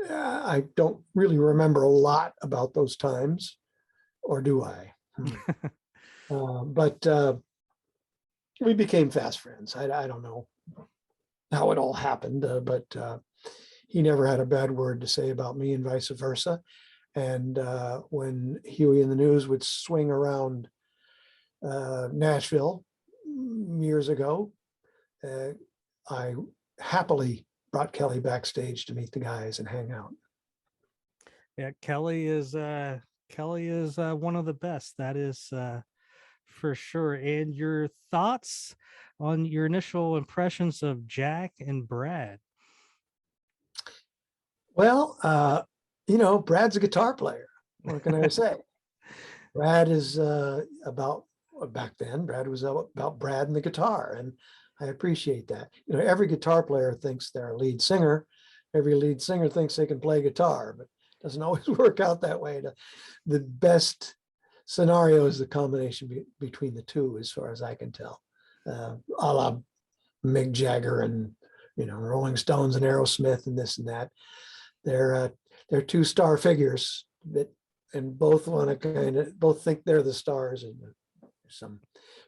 I don't really remember a lot about those times, or do I? But we became fast friends. I don't know how it all happened, but he never had a bad word to say about me and vice versa. And when Huey and the News would swing around Nashville years ago, I happily brought Kelly backstage to meet the guys and hang out. Yeah, Kelly is one of the best. That is for sure. And your thoughts on your initial impressions of Jack and Brad? Well, Brad's a guitar player. What can I say? Brad is back then, Brad was about Brad and the guitar. And I appreciate that. Every guitar player thinks they're a lead singer. Every lead singer thinks they can play guitar, but it doesn't always work out that way. The best scenario is the combination between the two, as far as I can tell. A la Mick Jagger and Rolling Stones and Aerosmith and this and that. They're two star figures, and both want to both think they're the stars, and there's some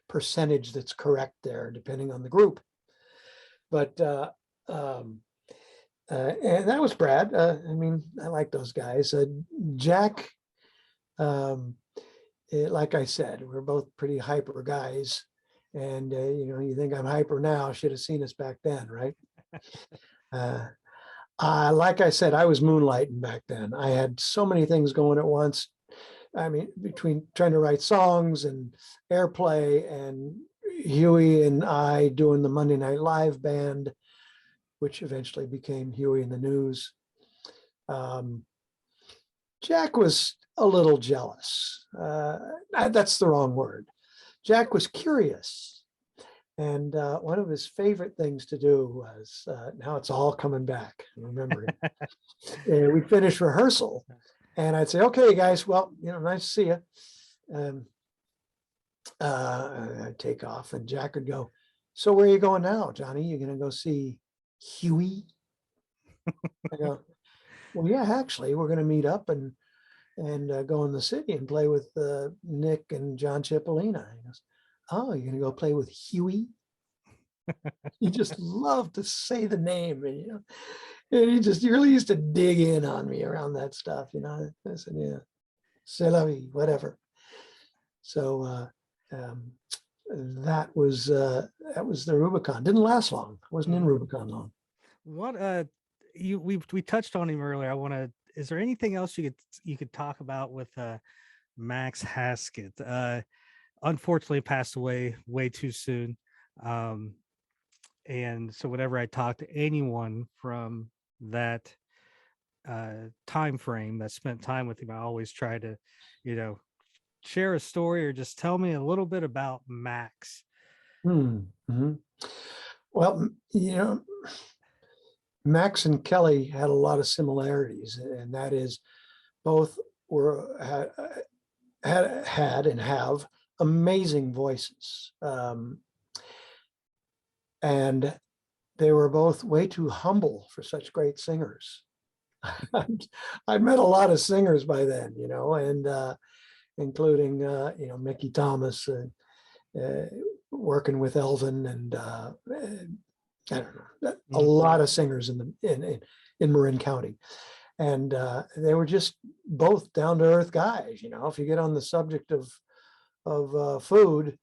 percentage that's correct there depending on the group. But and that was Brad. I like those guys. Jack, like I said, we're both pretty hyper guys, and you think I'm hyper now, should have seen us back then, right? Like I said, I was moonlighting back then. I had so many things going at once. Between trying to write songs and airplay, and Huey and I doing the Monday Night Live band, which eventually became Huey and the News. Jack was a little jealous. That's the wrong word. Jack was curious. And one of his favorite things to do was, now it's all coming back, remembering. We'd finish rehearsal, and I'd say, okay, guys, well, nice to see you. I'd take off, and Jack would go, so where are you going now, Johnny? You going to go see Huey? I go, well, yeah, actually, we're going to meet up and go in the city and play with Nick and John Cipollina. He goes, oh, you're going to go play with Huey? He just loved to say the name, and he really used to dig in on me around that stuff. I said, yeah, c'est la vie, whatever. So that was the Rubicon. Didn't last long. Wasn't in Rubicon long. What we touched on him earlier. Is there anything else you could talk about with Max Haskett? Unfortunately passed away way too soon. And so whenever I talk to anyone from that time frame that spent time with him, I always try to, share a story or just tell me a little bit about Max. Mm-hmm. Well, Max and Kelly had a lot of similarities, and that is both had and have amazing voices. And they were both way too humble for such great singers. I'd met a lot of singers by then, and including, Mickey Thomas, working with Elvin, and I don't know, a lot of singers in Marin County. And they were just both down to earth guys. If you get on the subject of food,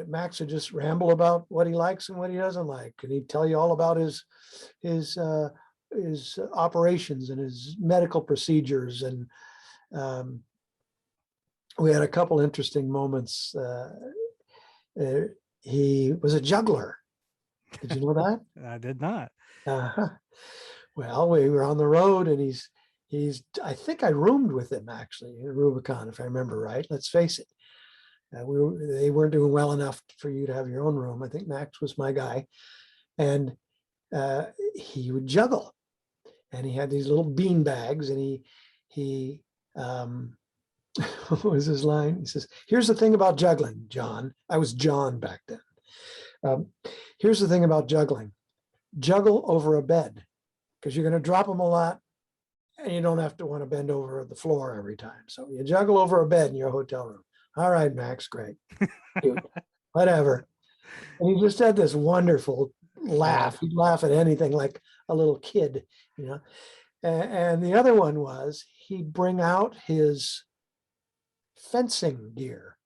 Max would just ramble about what he likes and what he doesn't like, and he'd tell you all about his operations and his medical procedures. And we had a couple interesting moments. He was a juggler, Did you know that? I did not. Uh-huh. Well, we were on the road, and I think I roomed with him actually in Rubicon, if I remember right. Let's face it. They weren't doing well enough for you to have your own room. I think Max was my guy. And he would juggle. And he had these little bean bags, and he what was his line? He says, "Here's the thing about juggling, John." I was John back then. Here's the thing about juggling. Juggle over a bed, because you're going to drop them a lot, and you don't have to want to bend over the floor every time. So you juggle over a bed in your hotel room. All right, Max, great. Dude, whatever. And he just had this wonderful laugh. He'd laugh at anything, like a little kid, you know. And the other one was he'd bring out his fencing gear.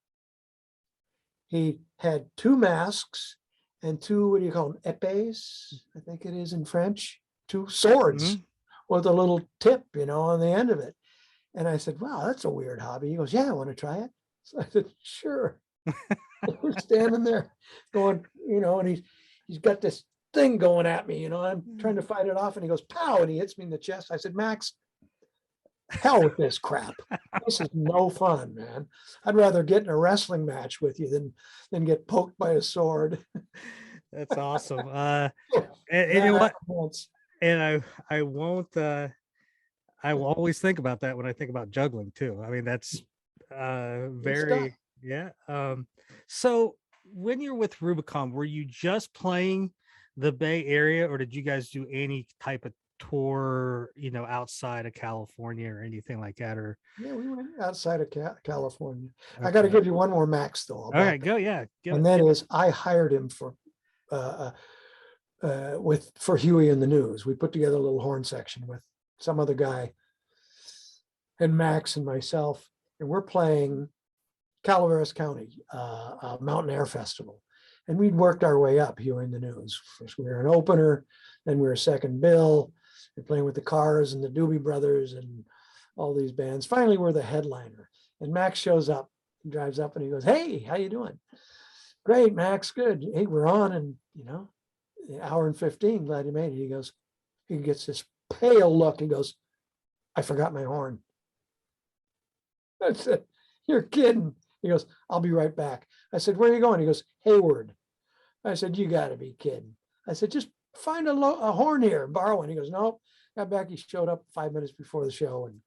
He had 2 masks and 2, what do you call them, épées, I think it is in French, 2 swords with a little tip, you know, on the end of it. And I said, "Wow, that's a weird hobby." He goes, "Yeah, I want to try it." So I said, "Sure." We're standing there going, you know, and he's got this thing going at me, you know, I'm trying to fight it off, and he goes, "Pow," and he hits me in the chest. I said, "Max, hell with this crap. This is no fun, man. I'd rather get in a wrestling match with you than get poked by a sword." That's awesome. And you know what? And I won't. I will always think about that when I think about juggling too. I mean, that's very yeah. So when you're with Rubicon, were you just playing the Bay Area, or did you guys do any type of tour, you know, outside of California or anything like that? Or yeah, we went outside of California. Okay. I got to give you one more, Max, though. All right, go. Yeah, and that is, I hired him for Huey and the News. We put together a little horn section with some other guy and Max and myself, and we're playing Calaveras County Mountain Air Festival. And we'd worked our way up, Huey and the News. First we were an opener, then we were second bill, and playing with the Cars and the Doobie Brothers and all these bands. Finally, we're the headliner. And Max shows up, he drives up, and he goes, "Hey, how you doing?" "Great, Max, good. Hey, we're on." And, you know, an hour and 15, glad you made it. He goes, he gets this pale look. He goes, "I forgot my horn." I said, "You're kidding." He goes, "I'll be right back." I said, "Where are you going?" He goes, "Hayward." I said, "You got to be kidding." I said, "Just find a horn here and borrow one." He goes, "Nope." Got back. He showed up 5 minutes before the show. And,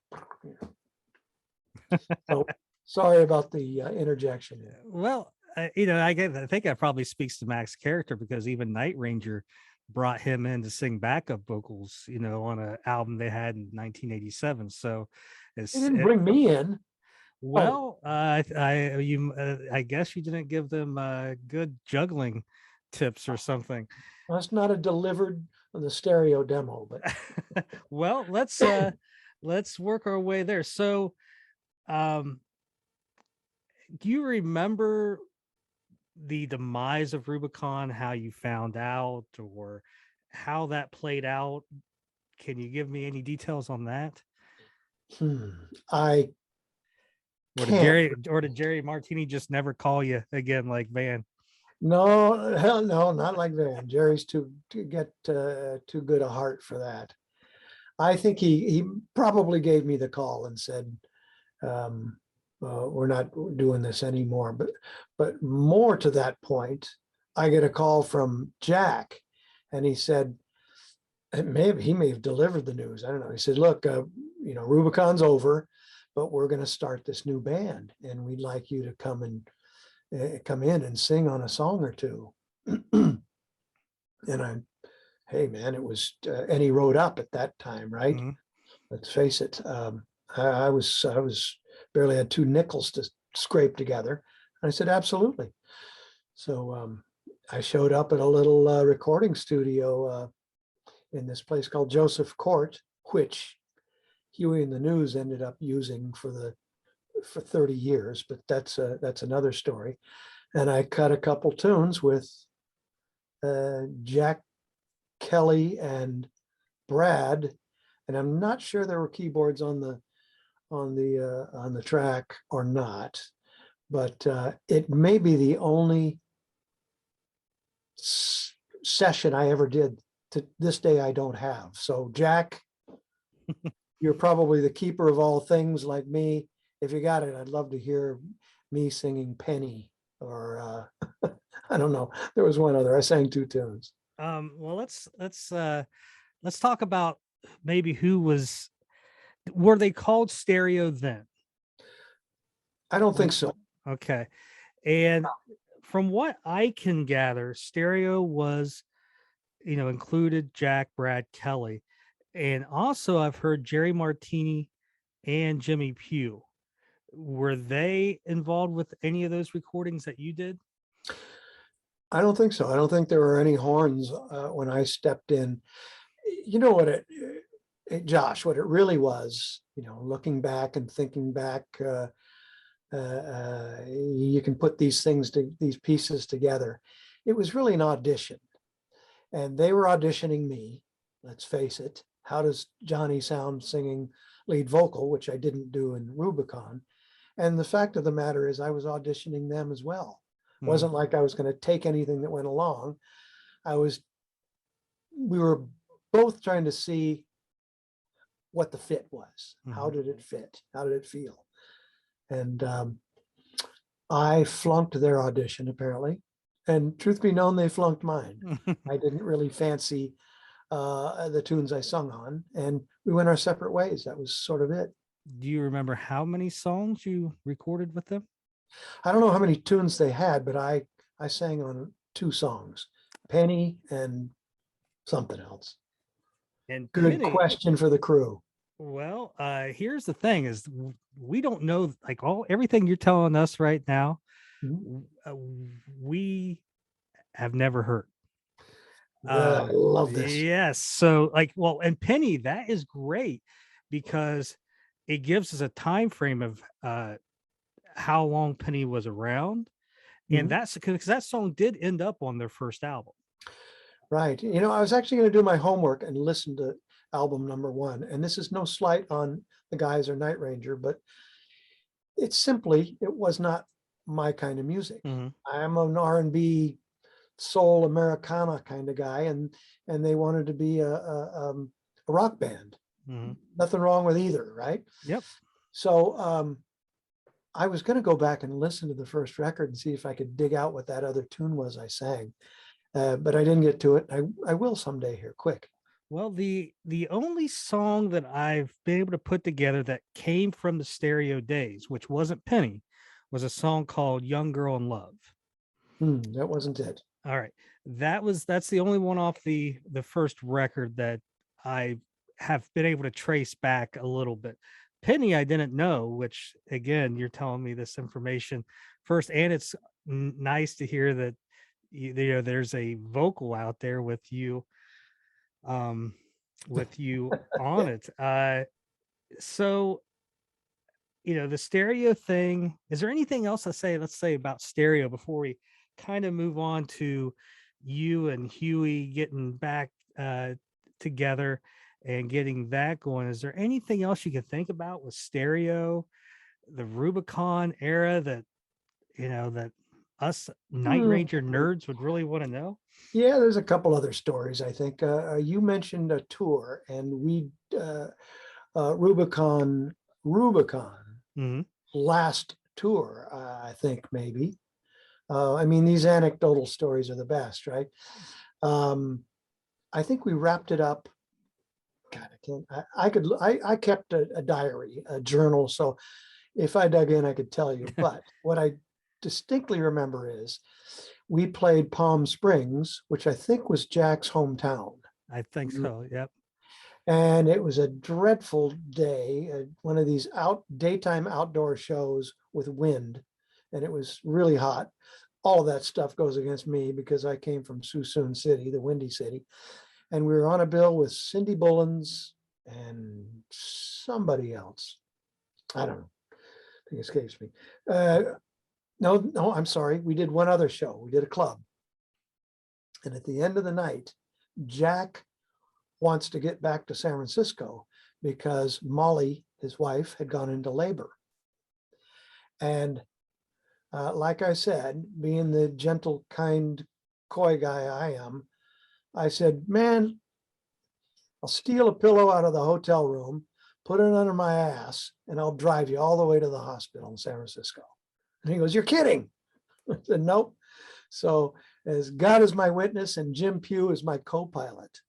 you know. So sorry about the interjection. Well, you know, I think that probably speaks to Max's character, because even Night Ranger brought him in to sing backup vocals, you know, on an album they had in 1987. So They didn't bring me in. Well, I guess you didn't give them good juggling tips or something. That's not a delivered on the stereo demo, but well, let's work our way there. So, do you remember the demise of Rubicon, how you found out, or how that played out? Can you give me any details on that? Or did Jerry Martini just never call you again, like Van? No, hell no, not like Van. Jerry's too good a heart for that. I think he probably gave me the call and said, "We're not doing this anymore." But more to that point, I get a call from Jack, and he said, he may have delivered the news. I don't know. He said, "Look, you know, Rubicon's over, but we're going to start this new band, and we'd like you to come in and sing on a song or two." And hey man, it was Any Road Up at that time, right? Mm-hmm. Let's face it. I was barely had 2 nickels to scrape together. And I said, "Absolutely." So I showed up at a little recording studio in this place called Joseph Court, which Huey and the News ended up using for 30 years, but that's another story. And I cut a couple tunes with Jack, Kelly, and Brad, and I'm not sure there were keyboards on the track or not, but it may be the only session I ever did. To this day, I don't have. So Jack, you're probably the keeper of all things like me. If you got it, I'd love to hear me singing Penny or I don't know. There was one other. I sang 2 tunes. Well, let's talk about maybe were they called Stereo then? I don't think so. Okay. And from what I can gather, Stereo was, included Jack, Brad, Kelly. And also I've heard Jerry Martini and Jimmy Pugh. Were they involved with any of those recordings that you did? I don't think so. I don't think there were any horns when I stepped in. You know what Josh, what it really was, looking back and thinking back, you can put these pieces together. It was really an audition, and they were auditioning me. Let's face it. How does Johnny sound singing lead vocal, which I didn't do in Rubicon? And the fact of the matter is I was auditioning them as well. It wasn't like I was going to take anything that went along. We were both trying to see what the fit was. How did it fit? How did it feel? And I flunked their audition apparently. And truth be known, they flunked mine. I didn't really fancy the tunes I sung on, and we went our separate ways. That was sort of it. Do you remember how many songs you recorded with them? I don't know how many tunes they had, but I sang on 2 songs, Penny and something else. And good question for the crew. Well, here's the thing: is we don't know everything you're telling us right now. We have never heard. I love this. Yes. So and Penny, that is great because it gives us a time frame of how long Penny was around. And that's because that song did end up on their first album. Right. I was actually going to do my homework and listen to album number 1. And this is no slight on the guys or Night Ranger, but it was not my kind of music. I'm an R&B soul Americana kind of guy, and they wanted to be a rock band. Nothing wrong with either, right? Yep. So I was going to go back and listen to the first record and see if I could dig out what that other tune was I sang, but I didn't get to it. I will someday here, quick. Well, the only song that I've been able to put together that came from the Stereo days, which wasn't Penny, was a song called Young Girl in Love. That wasn't it. All right. That's the only one off the first record that I have been able to trace back a little bit. Penny, I didn't know, which again, you're telling me this information first, and it's nice to hear that there's a vocal out there with you on it. So the Stereo thing, is there anything else let's say about Stereo before we kind of move on to you and Huey getting back together and getting that going? Is there anything else you can think about with Stereo, the Rubicon era that that us Night Ranger nerds would really want to know? Yeah, there's a couple other stories. I think you mentioned a tour, and we Rubicon last tour, I think maybe. These anecdotal stories are the best, right? I think we wrapped it up. God, I kept a diary, a journal. So if I dug in, I could tell you. But what I distinctly remember is we played Palm Springs, which I think was Jack's hometown. I think so. Yep. And it was a dreadful day, one of these daytime outdoor shows with wind, and it was really hot. All of that stuff goes against me because I came from Suisun City, the Windy City. And we were on a bill with Cindy Bullens and somebody else. I don't know. I think it escapes me. No, I'm sorry. We did one other show. We did a club. And at the end of the night, Jack wants to get back to San Francisco because Molly, his wife, had gone into labor. And like I said, being the gentle, kind, coy guy I am, I said, man, I'll steal a pillow out of the hotel room, put it under my ass, and I'll drive you all the way to the hospital in San Francisco. And he goes, you're kidding. I said, nope. So as God is my witness and Jim Pugh is my co-pilot,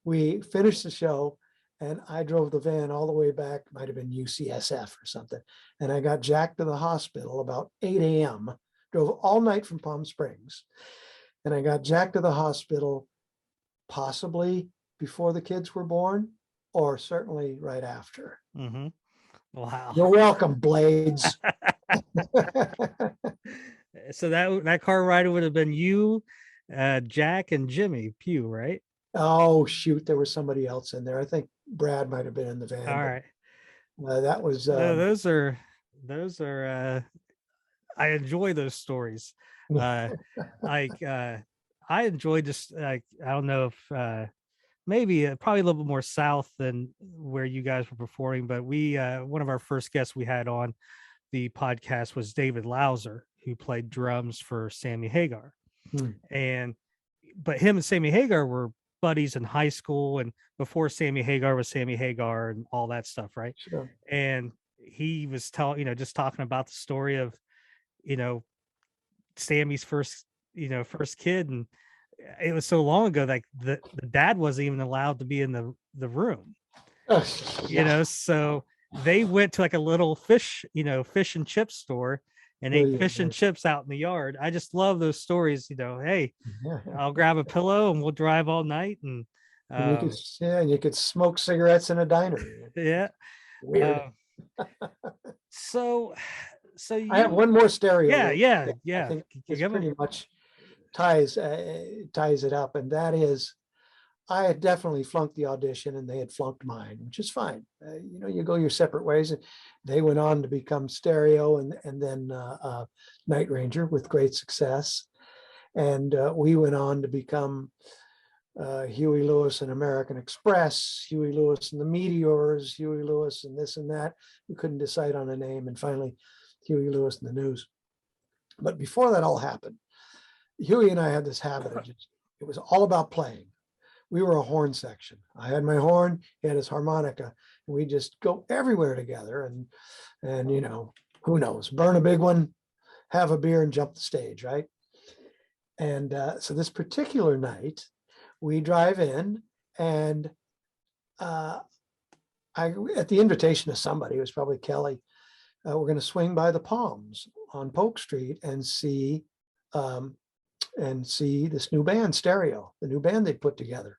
we finished the show and I drove the van all the way back, might have been UCSF or something. And I got Jack to the hospital about 8 a.m., drove all night from Palm Springs. And I got Jack to the hospital possibly before the kids were born, or certainly right after. Mm-hmm. Wow. You're welcome, Blades. So that car ride would have been you, Jack, and Jimmy Pugh, right? Oh, shoot. There was somebody else in there. I think Brad might have been in the van. All right. That was. Those are. I enjoy those stories. I enjoy just like, I don't know if maybe probably a little bit more south than where you guys were performing, but we one of our first guests we had on the podcast was David Lauser, who played drums for Sammy Hagar. But him and Sammy Hagar were buddies in high school and before Sammy Hagar was Sammy Hagar and all that stuff, right? Sure. And he was just talking about the story of, Sammy's first kid, and it was so long ago, like the dad wasn't even allowed to be in the room. So they went to like a little fish and chip store and ate fish and chips out in the yard. I just love those stories. Hey, I'll grab a pillow and we'll drive all night, and you could smoke cigarettes in a diner. Yeah. Weird. So I have one more stereo. Yeah. I think it's pretty much ties it up, and that is, I had definitely flunked the audition and they had flunked mine, which is fine. You go your separate ways, and they went on to become Stereo and then Night Ranger with great success. And we went on to become Huey Lewis and American Express, Huey Lewis and the Meteors, Huey Lewis and this and that. We couldn't decide on a name, and finally Huey Lewis and the News. But before that all happened, Huey and I had this habit of it was all about playing. We were a horn section. I had my horn, he had his harmonica, and we just go everywhere together. And who knows, burn a big one, have a beer, and jump the stage, right? And so this particular night, we drive in, and I, at the invitation of somebody, it was probably Kelly, we're going to swing by the Palms on Polk Street and see this new band, Stereo, the new band they put together.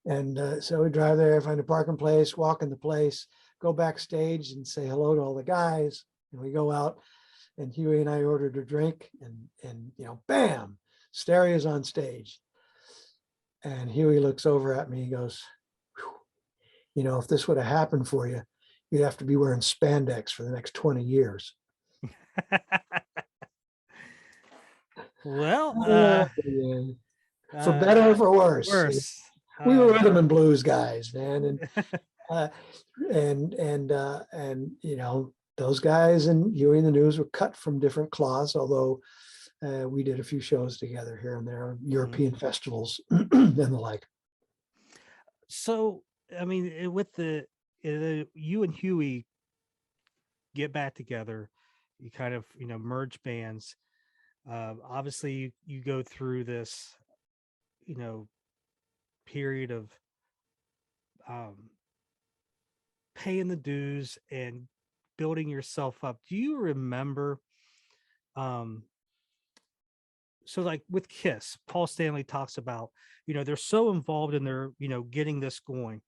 And so we drive there, find a parking place, walk in the place, go backstage and say hello to all the guys. And we go out, and Huey and I ordered a drink, and bam, Stereo's on stage. And Huey looks over at me, he goes, if this would have happened for you, you'd have to be wearing spandex for the next 20 years. Well, for better or for worse. We were rhythm and blues guys, man, and those guys and Huey and the News were cut from different cloths, although we did a few shows together here and there, European festivals and the like. So, I mean, with you and Huey get back together, you kind of merge bands. Obviously, you go through this, period of paying the dues and building yourself up. Do you remember so like with Kiss, Paul Stanley talks about, they're so involved in their, getting this going,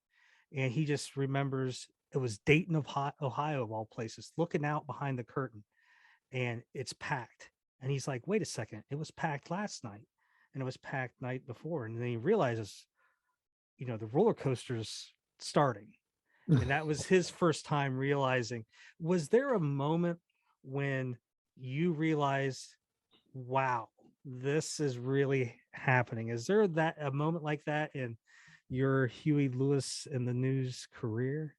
and he just remembers it was Dayton, Ohio of all places, looking out behind the curtain, and it's packed, and he's like, wait a second, it was packed last night and it was packed night before, and then he realizes the roller coaster's starting. And that was his first time realizing. Was there a moment when you realized, wow, this is really happening? Is there a moment like that in your Huey Lewis and the News career?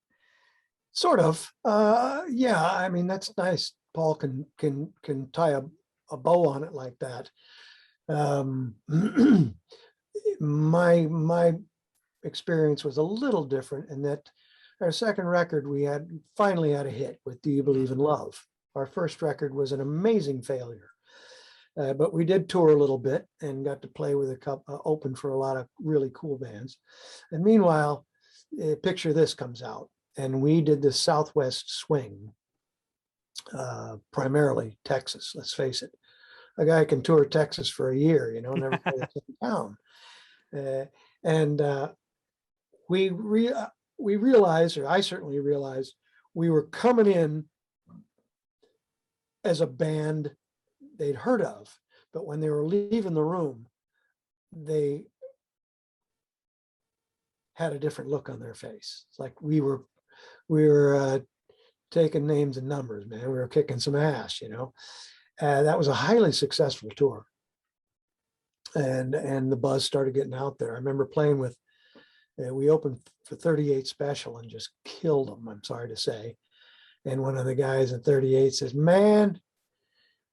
Sort of. Yeah, I mean, that's nice. Paul can tie a bow on it like that. my experience was a little different in that our second record, we had finally had a hit with Do You Believe in Love? Our first record was an amazing failure. But we did tour a little bit and got to play with a couple, open for a lot of really cool bands. And meanwhile, Picture This comes out, and we did the Southwest swing, primarily Texas, let's face it. A guy can tour Texas for a year, you know, never play the same town. And we realized, or I certainly realized, we were coming in as a band they'd heard of, but when they were leaving the room, they had a different look on their face. It's like we were taking names and numbers, man. We were kicking some ass, you know. That was a highly successful tour, and the buzz started getting out there. I remember playing with. We opened for 38 Special and just killed them, I'm sorry to say. And one of the guys at 38 says, "Man,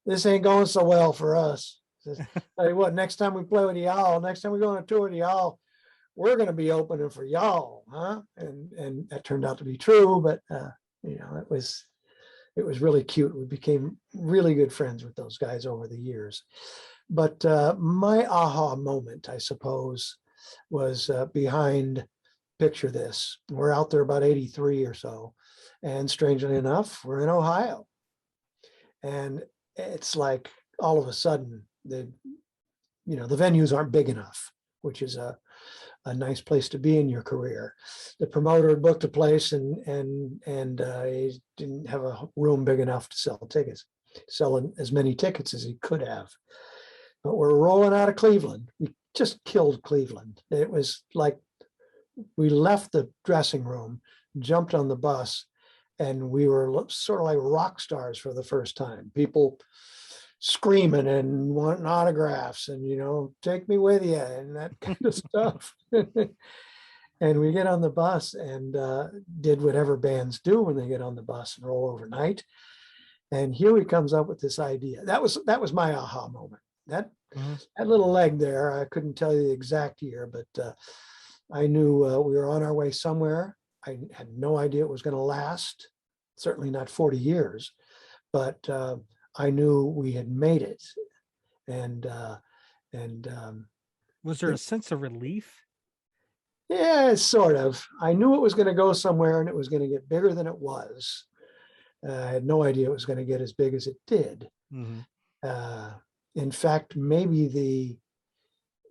this ain't going so well for us." Says, "Tell you what, next time we play with y'all, next time we go on a tour with y'all, we're going to be opening for y'all, huh?" And that turned out to be true, but you know, it was really cute. We became really good friends with those guys over the years. But my aha moment, I suppose, was behind Picture This. We're out there about 83 or so. And strangely enough, we're in Ohio. And it's like all of a sudden, the venues aren't big enough, which is a nice place to be in your career. The promoter had booked a place and he didn't have a room big enough to sell tickets, selling as many tickets as he could have. But we're rolling out of Cleveland. We just killed Cleveland. It was like we left the dressing room, jumped on the bus, and we were sort of like rock stars for the first time. People screaming and wanting autographs and, you know, take me with you and that kind of stuff. And we get on the bus and did whatever bands do when they get on the bus and roll overnight. And Huey comes up with this idea. That was my aha moment. That little leg there, I couldn't tell you the exact year, but I knew we were on our way somewhere. I had no idea it was going to last, certainly not 40 years, but I knew we had made it. And was there a sense of relief? Yeah, sort of. I knew it was going to go somewhere and it was going to get bigger than it was. I had no idea it was going to get as big as it did. In fact, maybe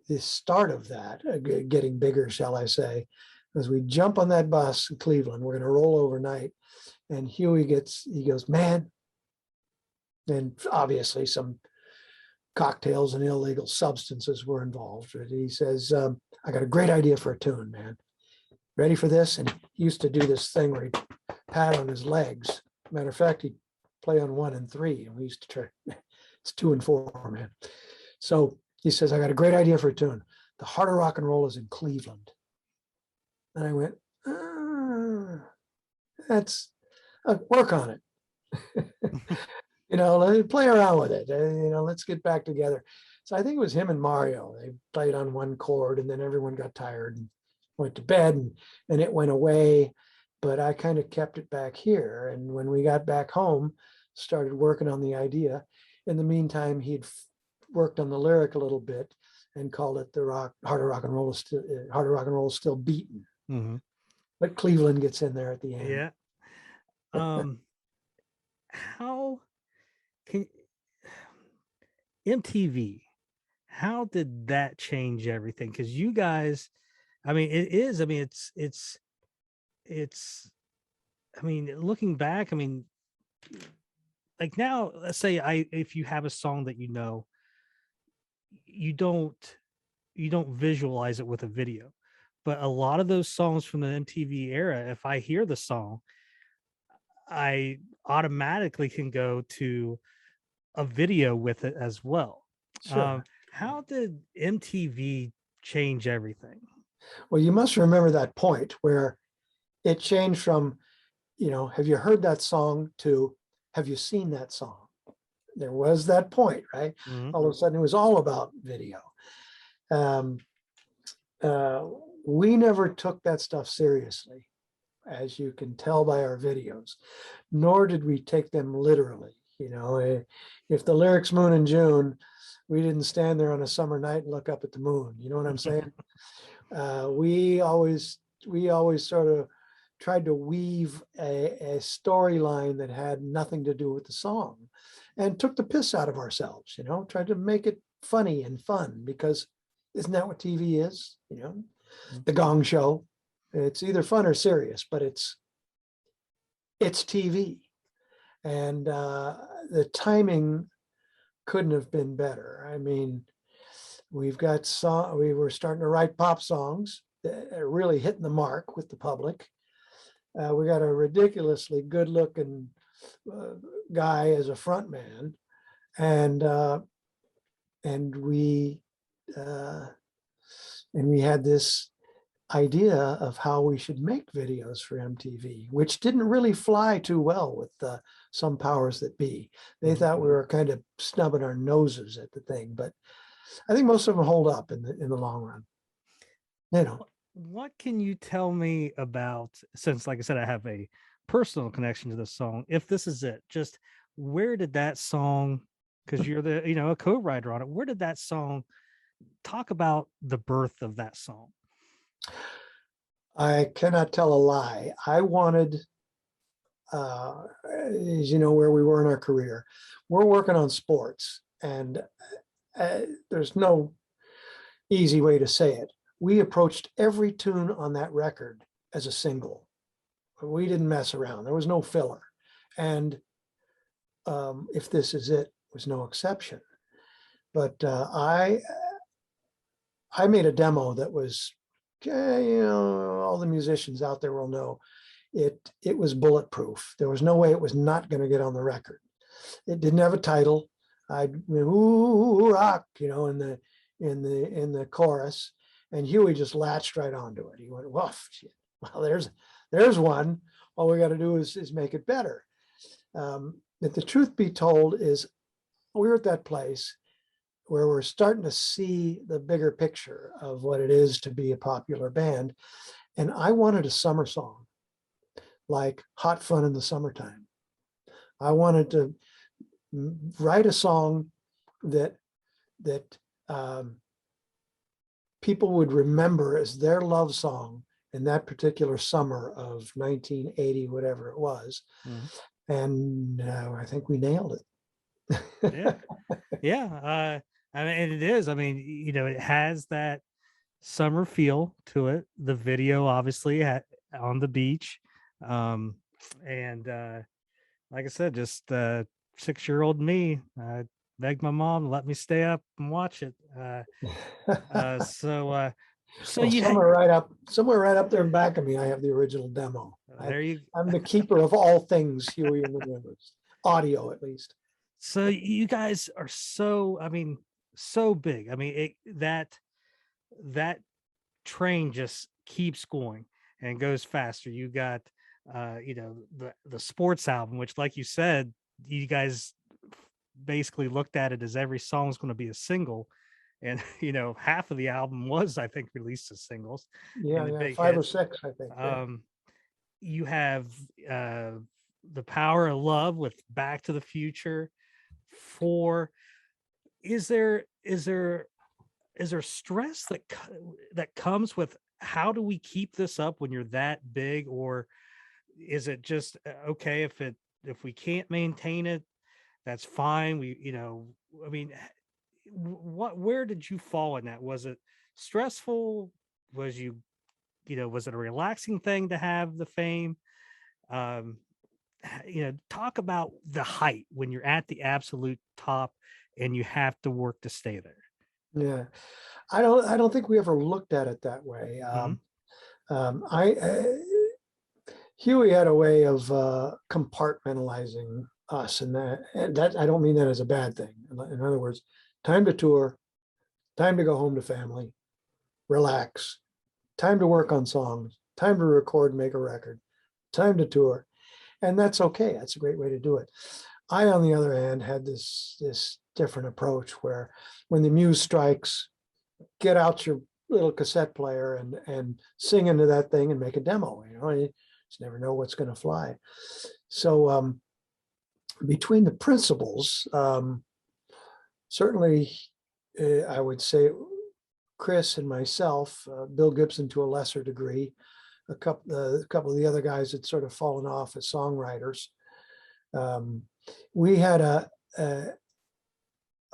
the start of that, getting bigger, shall I say, as we jump on that bus in Cleveland, we're going to roll overnight. And Huey goes, "Man," and obviously some cocktails and illegal substances were involved. He says, "I got a great idea for a tune, man. Ready for this?" And he used to do this thing where he'd pat on his legs. Matter of fact, he'd play on 1 and 3, and we used to try. It's 2 and 4, man. So he says, "I got a great idea for a tune. The Heart of Rock and Roll is in Cleveland." And I went, "That's work on it." You know, play around with it. You know, let's get back together. So I think it was him and Mario. They played on one chord, and then everyone got tired and went to bed, and it went away. But I kind of kept it back here. And when we got back home, started working on the idea. In the meantime, he'd worked on the lyric a little bit and called it Heart of Rock and Roll is still beaten. But Cleveland gets in there at the end. Yeah. How can MTV? How did that change everything? Because you guys, I mean, it is. I mean, it's. I mean, looking back, I mean, like now, let's say if you have a song that you know, you don't visualize it with a video, but a lot of those songs from the MTV era, if I hear the song, I automatically can go to a video with it as well. Sure. How did MTV change everything? Well, you must remember that point where it changed from, you know, have you heard that song to have you seen that song? There was that point, right? All of a sudden it was all about video. we never took that stuff seriously, as you can tell by our videos, nor did we take them literally. You know, if the lyrics moon in June, we didn't stand there on a summer night and look up at the moon. You know what I'm saying? We always sort of tried to weave a storyline that had nothing to do with the song, and took the piss out of ourselves, you know, tried to make it funny and fun, because isn't that what TV is? You know, the Gong Show, it's either fun or serious, but it's TV. And the timing couldn't have been better. I mean, we were starting to write pop songs that are really hitting the mark with the public. We got a ridiculously good looking guy as a front man, and we had this idea of how we should make videos for MTV, which didn't really fly too well with some powers that be. They thought we were kind of snubbing our noses at the thing, but I think most of them hold up in the long run. You know. What can you tell me about, since like I said, I have a personal connection to this song, if this is it, just where did that song, because you're the, you know, a co-writer on it, where did that song, talk about the birth of that song? I cannot tell a lie. I wanted, as you know, where we were in our career, we're working on sports, and there's no easy way to say it. We approached every tune on that record as a single. We didn't mess around. There was no filler. And If This Is It was no exception. But I made a demo that was, you know, all the musicians out there will know it was bulletproof. There was no way it was not going to get on the record. It didn't have a title. Ooh, rock, you know, in the chorus. And Huey just latched right onto it. He went, woof, shit. Well, there's one. All we got to do is make it better. But the truth be told is, we're at that place where we're starting to see the bigger picture of what it is to be a popular band. And I wanted a summer song, like Hot Fun in the Summertime. I wanted to write a song that people would remember as their love song in that particular summer of 1980, whatever it was. And I think we nailed it. Yeah. I mean, and it is, I mean, you know, it has that summer feel to it. The video, obviously, on the beach. Like I said, just 6-year-old me, begged my mom to let me stay up and watch it. So Well, you somewhere right up there in back of me, I have the original demo. I'm the keeper of all things Huey and the Drivers, audio at least. So you guys are so, I mean, so big. I mean, that train just keeps going and goes faster. You got, you know, the sports album, which, like you said, you guys basically looked at it as every song's going to be a single, and you know, half of the album was, I think, released as singles. Yeah, 5 or 6, I think. You have The Power of Love with Back to the Future. Is there stress that comes with, how do we keep this up when you're that big, or is it just okay if we can't maintain it, that's fine? You know, I mean, where did you fall in that? Was it stressful? Was you know, was it a relaxing thing to have the fame? You know, talk about the height when you're at the absolute top and you have to work to stay there. Yeah, I don't think we ever looked at it that way. Huey had a way of compartmentalizing us, and that I don't mean that as a bad thing. In other words, time to tour, time to go home to family, relax, time to work on songs, time to record and make a record, time to tour. And that's okay. That's a great way to do it. I, on the other hand, had this different approach where when the muse strikes, get out your little cassette player and sing into that thing and make a demo. You just never know what's going to fly. So between the principals, certainly I would say Chris and myself, Bill Gibson to a lesser degree, a couple of the other guys had sort of fallen off as songwriters. We had a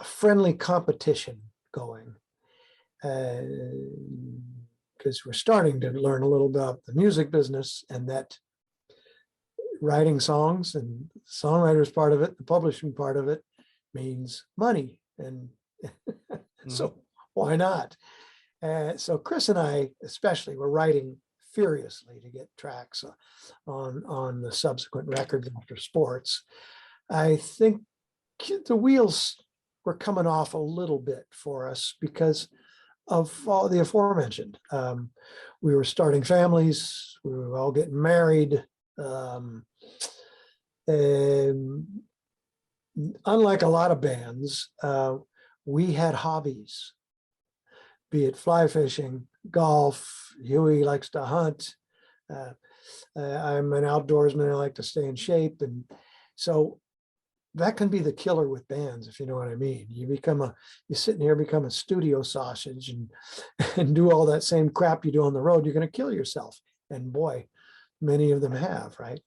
friendly competition going, because we're starting to learn a little about the music business, and that writing songs and songwriters part of it, the publishing part of it, means money. And so why not? So Chris and I especially were writing furiously to get tracks on the subsequent records after Sports. I think the wheels were coming off a little bit for us because of all the aforementioned. We were starting families, we were all getting married. And unlike a lot of bands, we had hobbies, be it fly fishing, golf. Huey likes to hunt. I'm an outdoorsman. I like to stay in shape. And so that can be the killer with bands, if you know what I mean. You sit in here, become a studio sausage and do all that same crap you do on the road, you're going to kill yourself. And boy, many of them have, right?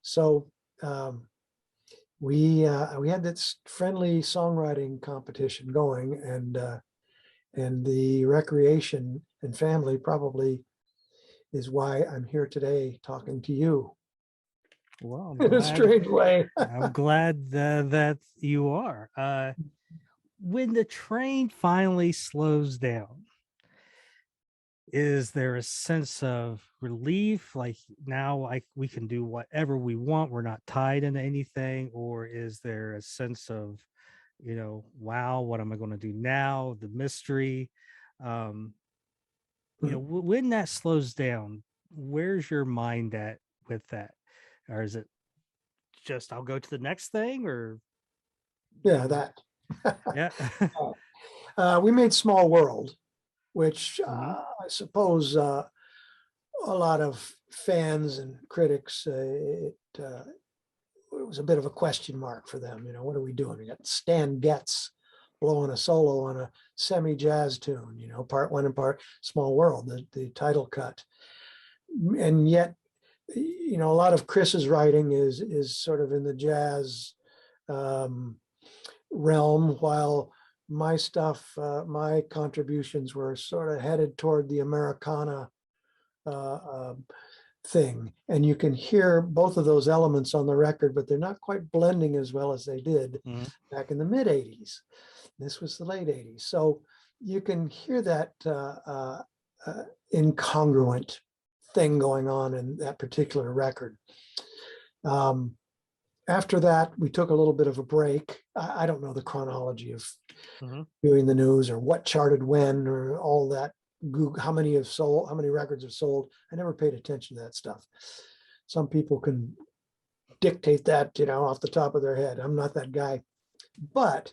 So we had this friendly songwriting competition going, and the recreation and family probably is why I'm here today talking to you. Well, in a strange way. I'm glad that you are. When the train finally slows down, is there a sense of relief, like now we can do whatever we want, we're not tied into anything? Or is there a sense of, wow, what am I going to do now, the mystery? When that slows down, where's your mind at with that? Or is it just I'll go to the next thing? Or Yeah, that. Yeah. We made Small World, which I suppose a lot of fans and critics, it was a bit of a question mark for them. What are we doing? We got Stan Getz blowing a solo on a semi-jazz tune, part one and part Small World, the title cut. And yet, a lot of Chris's writing is sort of in the jazz realm, while my stuff, my contributions were sort of headed toward the Americana thing. And you can hear both of those elements on the record, but they're not quite blending as well as they did back in the mid 80s. This was the late 80s. So you can hear that incongruent thing going on in that particular record. After that, we took a little bit of a break. I don't know the chronology of doing the news or what charted when or all that. How many records have sold. I never paid attention to that stuff. Some people can dictate that, off the top of their head. I'm not that guy. But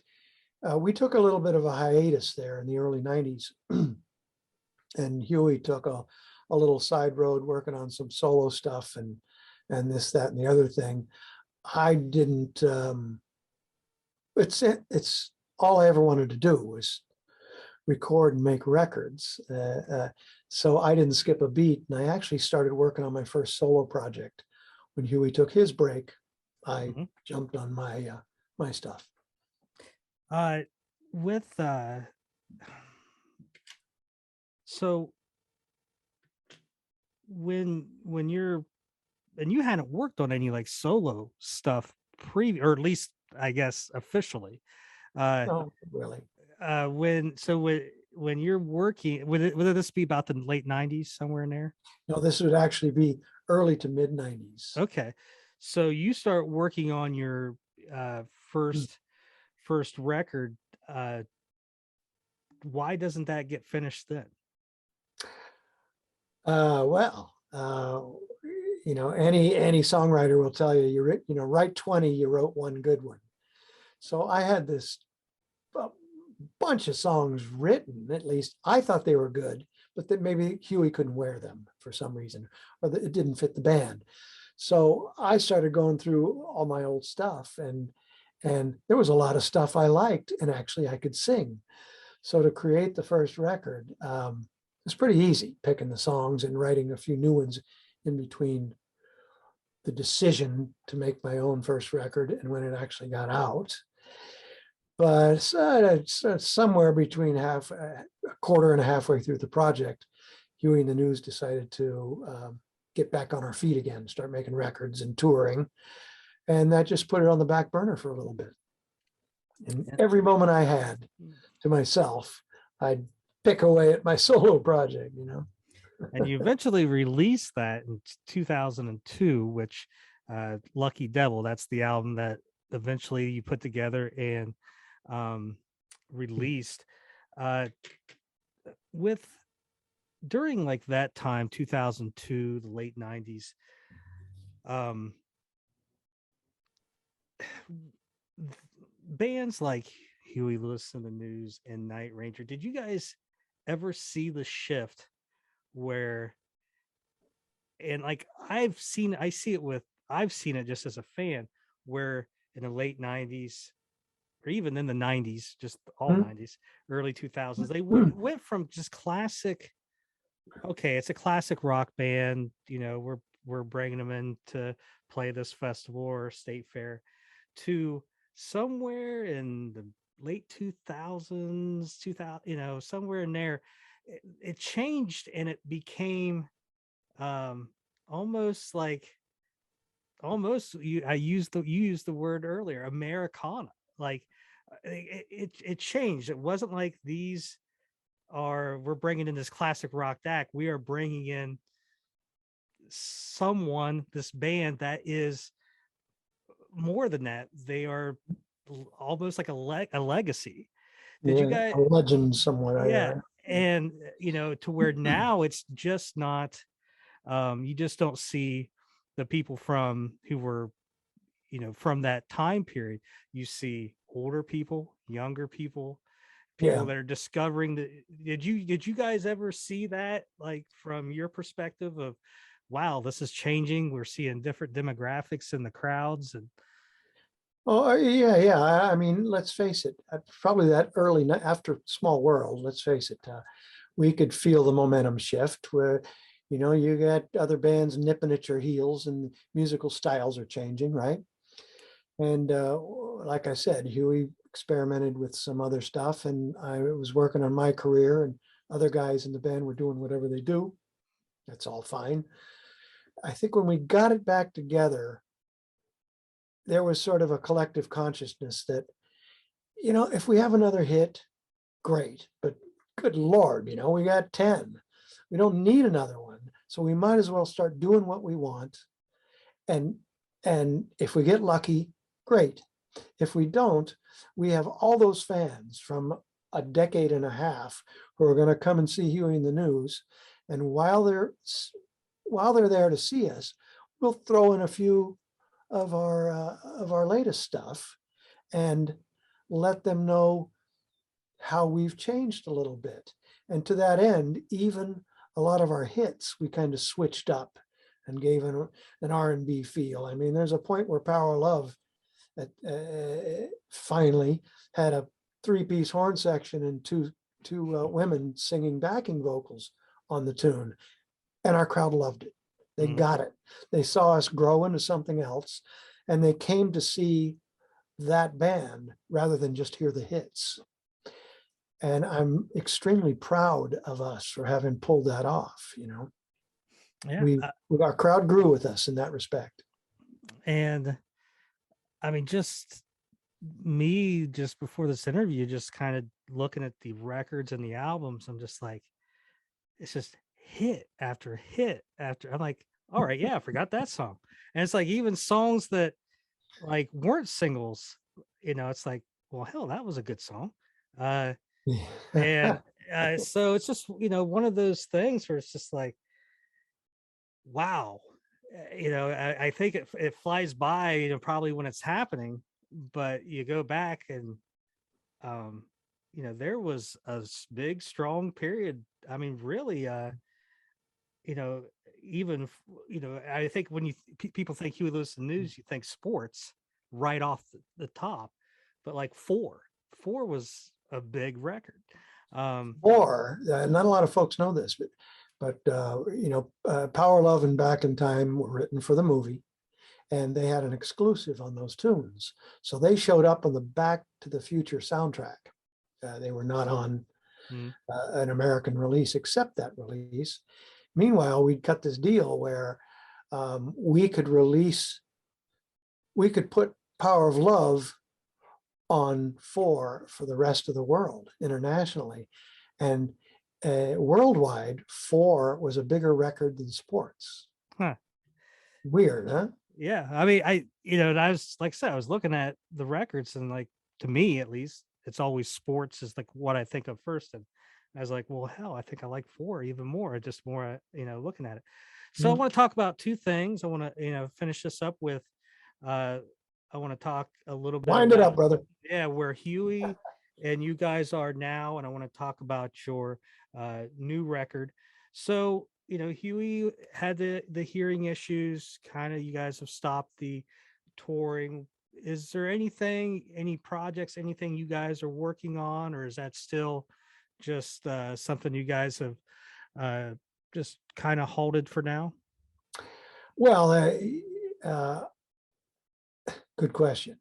we took a little bit of a hiatus there in the early 90s. And Huey took a little side road working on some solo stuff and this, that, and the other thing. I didn't, it's all I ever wanted to do was record and make records. So I didn't skip a beat. And I actually started working on my first solo project. When Huey took his break, I jumped on my stuff. So when you're, and you hadn't worked on any like solo stuff or at least I guess officially. No, really. When you're working, would this be about the late 90s, somewhere in there? No, this would actually be early to mid 90s. Okay, so you start working on your first record. Why doesn't that get finished then? Any songwriter will tell you, write 20, you wrote one good one. So I had this bunch of songs written. At least I thought they were good, but that maybe Huey couldn't wear them for some reason, or that it didn't fit the band. So I started going through all my old stuff, and there was a lot of stuff I liked, and actually I could sing. So to create the first record, it's pretty easy, picking the songs and writing a few new ones in between the decision to make my own first record and when it actually got out. But somewhere between a quarter and a halfway through the project, Huey and the News decided to get back on our feet again, start making records and touring. And that just put it on the back burner for a little bit. And every moment I had to myself, I'd pick away at my solo project, you know. And you eventually released that in 2002, which Lucky Devil, that's the album that eventually you put together and released. With during like that time, 2002, the late 90s, bands like Huey Lewis and the News and Night Ranger, did you guys ever see the shift where, and like I've seen it just as a fan, where in the late 90s or even in the 90s, just all 90s, early 2000s, they went from just classic, okay, it's a classic rock band, you know, we're bringing them in to play this festival or state fair, to somewhere in the late 2000s, 2000, you know, somewhere in there, it changed and it became almost you used the word earlier, Americana. Like it changed. It wasn't like we're bringing in this classic rock act. We are bringing in this band that is more than that. They are almost like a legacy. Did you guys, a legend somewhere? yeah. And you know, to where now it's just not, you just don't see the people who were, you know, from that time period. You see older people, younger people that are discovering did you guys ever see that, like from your perspective of, wow, this is changing, we're seeing different demographics in the crowds? And oh yeah, I mean, let's face it, probably that early after Small World, let's face it, we could feel the momentum shift where, you know, you got other bands nipping at your heels and musical styles are changing, right? And like I said, Huey experimented with some other stuff, and I was working on my career, and other guys in the band were doing whatever they do. That's all fine. I think when we got it back together, there was sort of a collective consciousness that, you know, if we have another hit, great, but good Lord, you know, we got 10. We don't need another one. So we might as well start doing what we want. And if we get lucky, great. If we don't, we have all those fans from a decade and a half who are going to come and see Huey in the News. And while they're there to see us, we'll throw in a few of our latest stuff and let them know how we've changed a little bit. And to that end, even a lot of our hits, we kind of switched up and gave an R&B feel. I mean, there's a point where Power of Love finally had a 3-piece horn section and two women singing backing vocals on the tune, and our crowd loved it. They got it. They saw us grow into something else, and they came to see that band rather than just hear the hits. And I'm extremely proud of us for having pulled that off. You know, our crowd grew with us in that respect. And I mean, just before this interview, just kind of looking at the records and the albums, I'm just like, it's just hit after hit after. I'm like, all right, yeah, I forgot that song. And it's like even songs that like weren't singles, you know, it's like, well, hell, that was a good song. So it's just, you know, one of those things where it's just like, wow, you know, I think it flies by, you know, probably when it's happening, but you go back and there was a big, strong period. I mean, really, you know, even, I think when people think Huey Lewis and News, you think sports right off the top, but like four was a big record. Or not a lot of folks know this, but Power, Love, and Back in Time were written for the movie, and they had an exclusive on those tunes. So they showed up on the Back to the Future soundtrack. They were not on an American release, except that release. Meanwhile, we'd cut this deal where we could put Power of Love on 4 for the rest of the world internationally. And worldwide, 4 was a bigger record than sports. Huh. Weird, huh? Yeah. I mean, and I was, like I said, I was looking at the records, and like, to me, at least, it's always sports is like what I think of first. And I was like, well, hell, I think I like 4 even more, just more, looking at it. So I want to talk about 2 things. I want to, finish this up with, I want to talk a little bit. Wind it up, brother. Yeah, where Huey and you guys are now. And I want to talk about your new record. So, Huey had the hearing issues, kind of, you guys have stopped the touring. Is there any projects, anything you guys are working on, or is that still just something you guys have just kind of halted for now? Well, good question.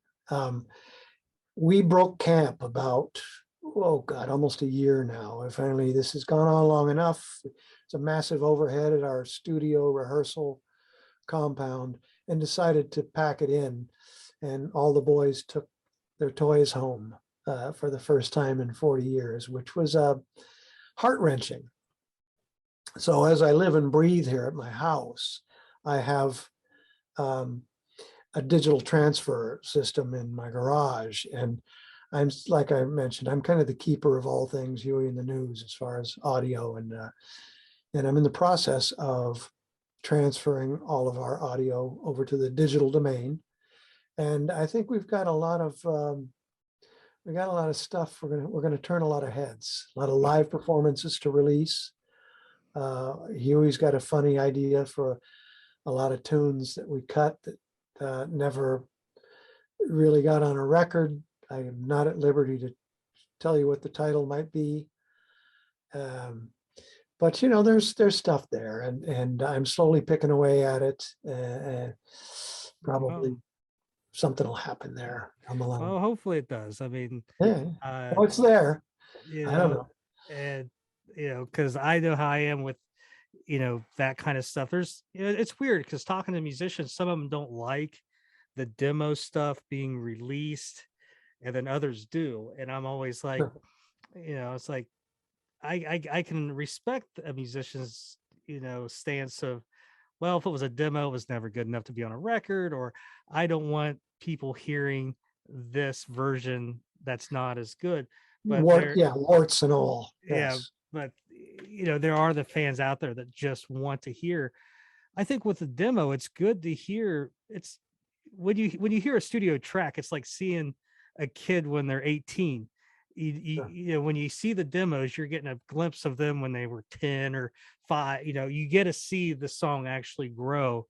We broke camp about, almost a year now. And finally, this has gone on long enough. It's a massive overhead at our studio rehearsal compound, and decided to pack it in. And all the boys took their toys home for the first time in 40 years, which was heart-wrenching. So as I live and breathe here at my house, I have a digital transfer system in my garage. And I'm, like I mentioned, I'm kind of the keeper of all things Huey and the News as far as audio. And I'm in the process of transferring all of our audio over to the digital domain. And I think we've got a lot of stuff. We're gonna turn a lot of heads, a lot of live performances to release. Huey's got a funny idea for a lot of tunes that we cut that never really got on a record. I am not at liberty to tell you what the title might be. But there's stuff there, and I'm slowly picking away at it. Probably something will happen there. Well, hopefully it does. I mean, it's there. I don't know. And because I know how I am with that kind of stuff. There's it's weird because talking to musicians, some of them don't like the demo stuff being released, and then others do. And I'm always like, it's like I can respect a musician's stance of, well, if it was a demo, it was never good enough to be on a record, or I don't want people hearing this version that's not as good. But warts and all. Yeah, but there are the fans out there that just want to hear. I think with the demo, it's good to hear. It's when you hear a studio track, it's like seeing a kid when they're 18. When you see the demos, you're getting a glimpse of them when they were 10 or 5. You get to see the song actually grow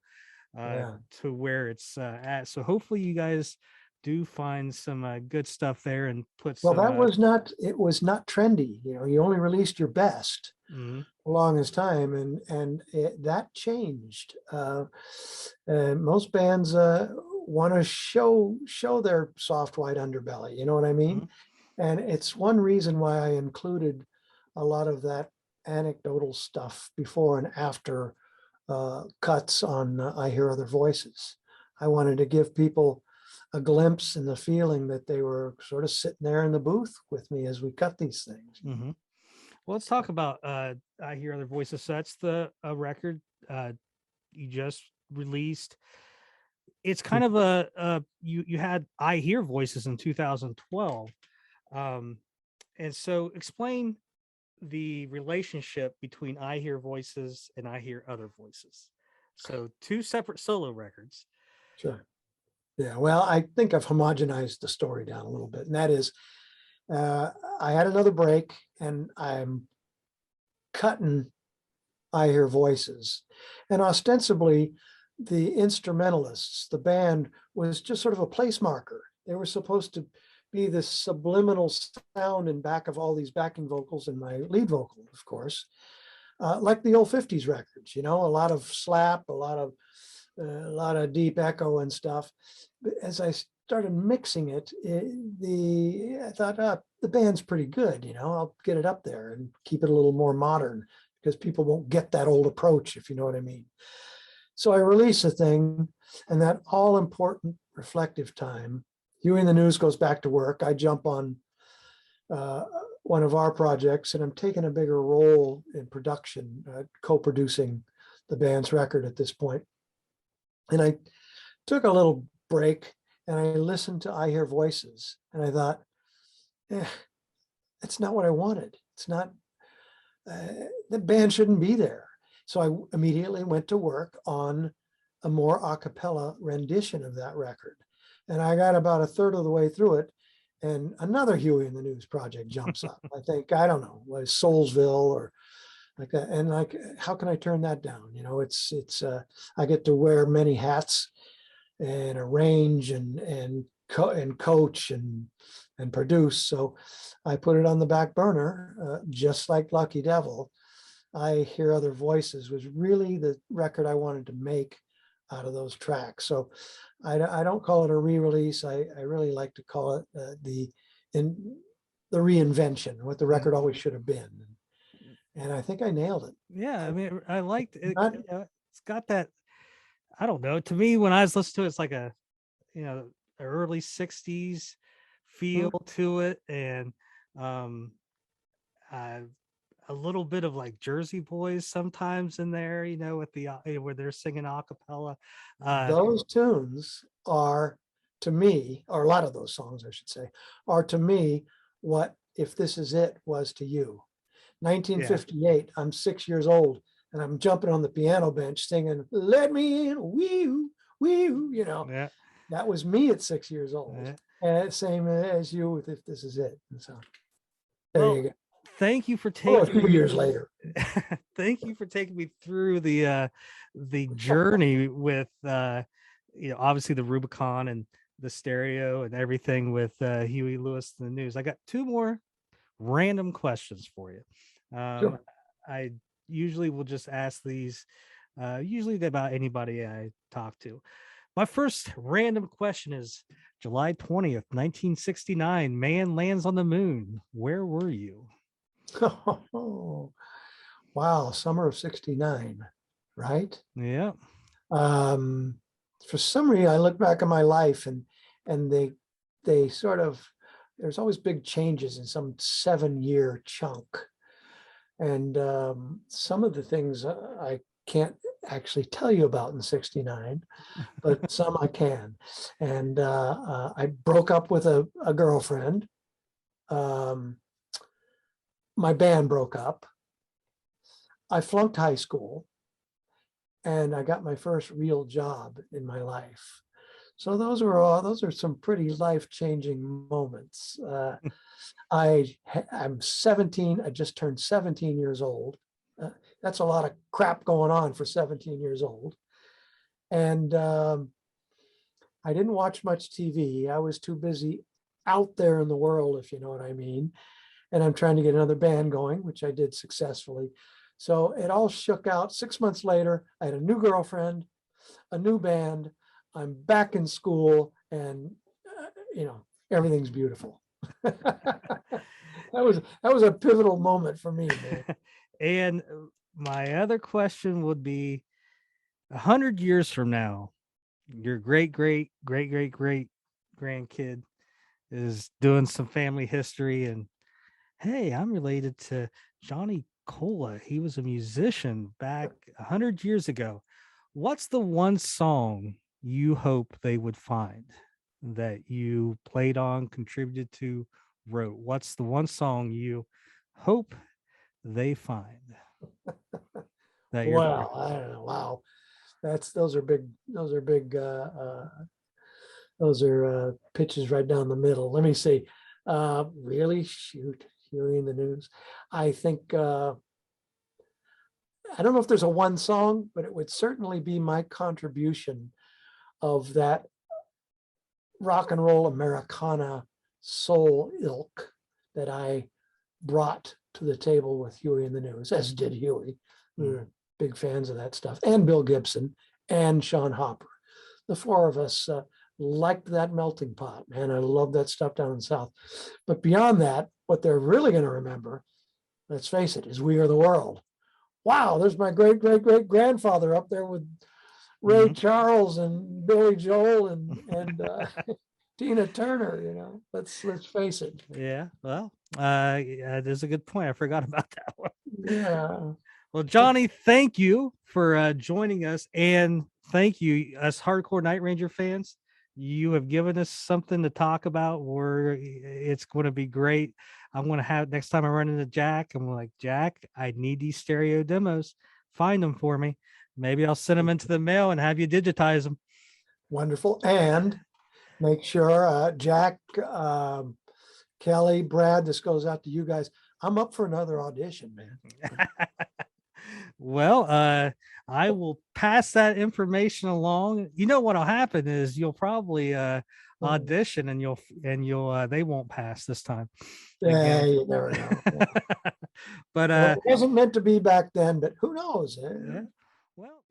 to where it's at. So hopefully you guys do find some good stuff there and put some. Well, it was not trendy. You only released your best the longest time, and that changed. Most bands want to show their soft white underbelly. You know what I mean? And it's one reason why I included a lot of that anecdotal stuff before and after cuts on I Hear Other Voices. I wanted to give people a glimpse and the feeling that they were sort of sitting there in the booth with me as we cut these things. Well, let's talk about I Hear Other Voices. So that's the record you just released. It's kind of you had I Hear Voices in 2012. And so explain the relationship between I Hear Voices and I Hear Other Voices. So 2 separate solo records. Sure. Yeah, well, I think I've homogenized the story down a little bit, and that is I had another break, and I'm cutting I Hear Voices. And ostensibly, the instrumentalists, the band, was just sort of a place marker. They were supposed to be this subliminal sound in back of all these backing vocals and my lead vocal, of course, like the old 50s records, a lot of slap, a lot of deep echo and stuff. But as I started mixing it, I thought, the band's pretty good, I'll get it up there and keep it a little more modern, because people won't get that old approach, if you know what I mean. So I release a thing, and that all important reflective time, Huey and the News goes back to work. I jump on one of our projects, and I'm taking a bigger role in production, co-producing the band's record at this point. And I took a little break, and I listened to I Hear Voices, and I thought, it's not what I wanted. It's not, the band shouldn't be there. So I immediately went to work on a more a cappella rendition of that record. And I got about a third of the way through it, and another Huey and the News project jumps up. I think, I don't know, was Soulsville or like that. And like, how can I turn that down? It's I get to wear many hats and arrange and coach and produce. So I put it on the back burner, just like Lucky Devil. I Hear Other Voices was really the record I wanted to make out of those tracks. So I don't call it a re-release. I really like to call it the reinvention, what the record always should have been. And I think I nailed it. Yeah, I mean, I liked it. It's got that, I don't know, to me, when I was listening to it, it's like a, early 60s feel to it. And a little bit of like Jersey Boys sometimes in there, with the where they're singing a cappella. Those tunes are, to me, or a lot of those songs, I should say, are to me what If This Is It was to you. 1958, I'm 6 years old, and I'm jumping on the piano bench singing, "Let Me In, wee wee," Yeah. That was me at 6 years old. Yeah. And same as you with If This Is It. So there you go. Thank you for A taking few years later. Thank you for taking me through the journey with obviously the Rubicon and the stereo and everything with Huey Lewis and the News. I got two more random questions for you. Sure. I usually will just ask these usually about anybody I talk to. My first random question is July 20th, 1969, man lands on the moon. Where were you? Oh, wow, summer of 69, right? Yeah. For some reason, I look back at my life and they sort of, there's always big changes in some 7-year chunk. And some of the things I can't actually tell you about in 69, but some I can. And I broke up with a girlfriend. My band broke up. I flunked high school, and I got my first real job in my life. So those are some pretty life-changing moments. I'm 17. I just turned 17 years old. That's a lot of crap going on for 17 years old. And I didn't watch much TV. I was too busy out there in the world, if you know what I mean. And I'm trying to get another band going, which I did successfully. So it all shook out. 6 months later, I had a new girlfriend, a new band. I'm back in school, and everything's beautiful. That was a pivotal moment for me, man. And my other question would be 100 years from now, your great grandkid is doing some family history, and hey, I'm related to Johnny Colla. He was a musician back 100 years ago. What's the one song you hope they would find that you played on, contributed to, wrote? What's the one song you hope they find? Wow, I don't know. Wow, those are big. Those are pitches right down the middle. Let me see. Really, shoot, Huey in the News. I think I don't know if there's a one song, but it would certainly be my contribution of that rock and roll Americana soul ilk that I brought to the table with Huey in the News, as did Huey. We were big fans of that stuff, and Bill Gibson and Sean Hopper. The four of us liked that melting pot, man. I love that stuff down in the South. But beyond that, what they're really going to remember, let's face it, is We Are the World. Wow, there's my great great great grandfather up there with Ray Charles and Billy Joel and Tina Turner. You know, let's face it. Yeah, well, there's a good point. I forgot about that one. Yeah. Well, Johnny, thank you for joining us, and thank you, us hardcore Night Ranger fans. You have given us something to talk about. It's going to be great. I'm going to have next time I run into Jack, I'm like, Jack, I need these stereo demos. Find them for me. Maybe I'll send them into the mail and have you digitize them. Wonderful. And make sure Jack, Kelly, Brad, this goes out to you guys. I'm up for another audition, man. Well, I will pass that information along. You know what'll happen is you'll probably audition and you'll they won't pass this time. Yeah, you never know. But well, it wasn't meant to be back then, but who knows? Yeah. Well,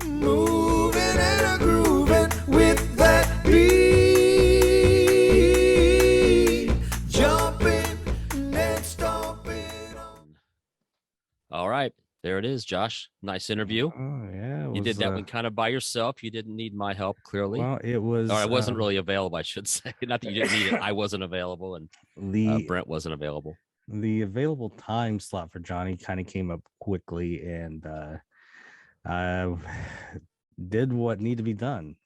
moving and a grooving with that beat, jumping and stomping on. All right. There it is, Josh. Nice interview. oh yeah, You did that one kind of by yourself. You didn't need my help, clearly. Well, it was. Or I wasn't really available, I should say. Not that you didn't need it. I wasn't available, and Brent wasn't available. The available time slot for Johnny kind of came up quickly, and I did what needed to be done.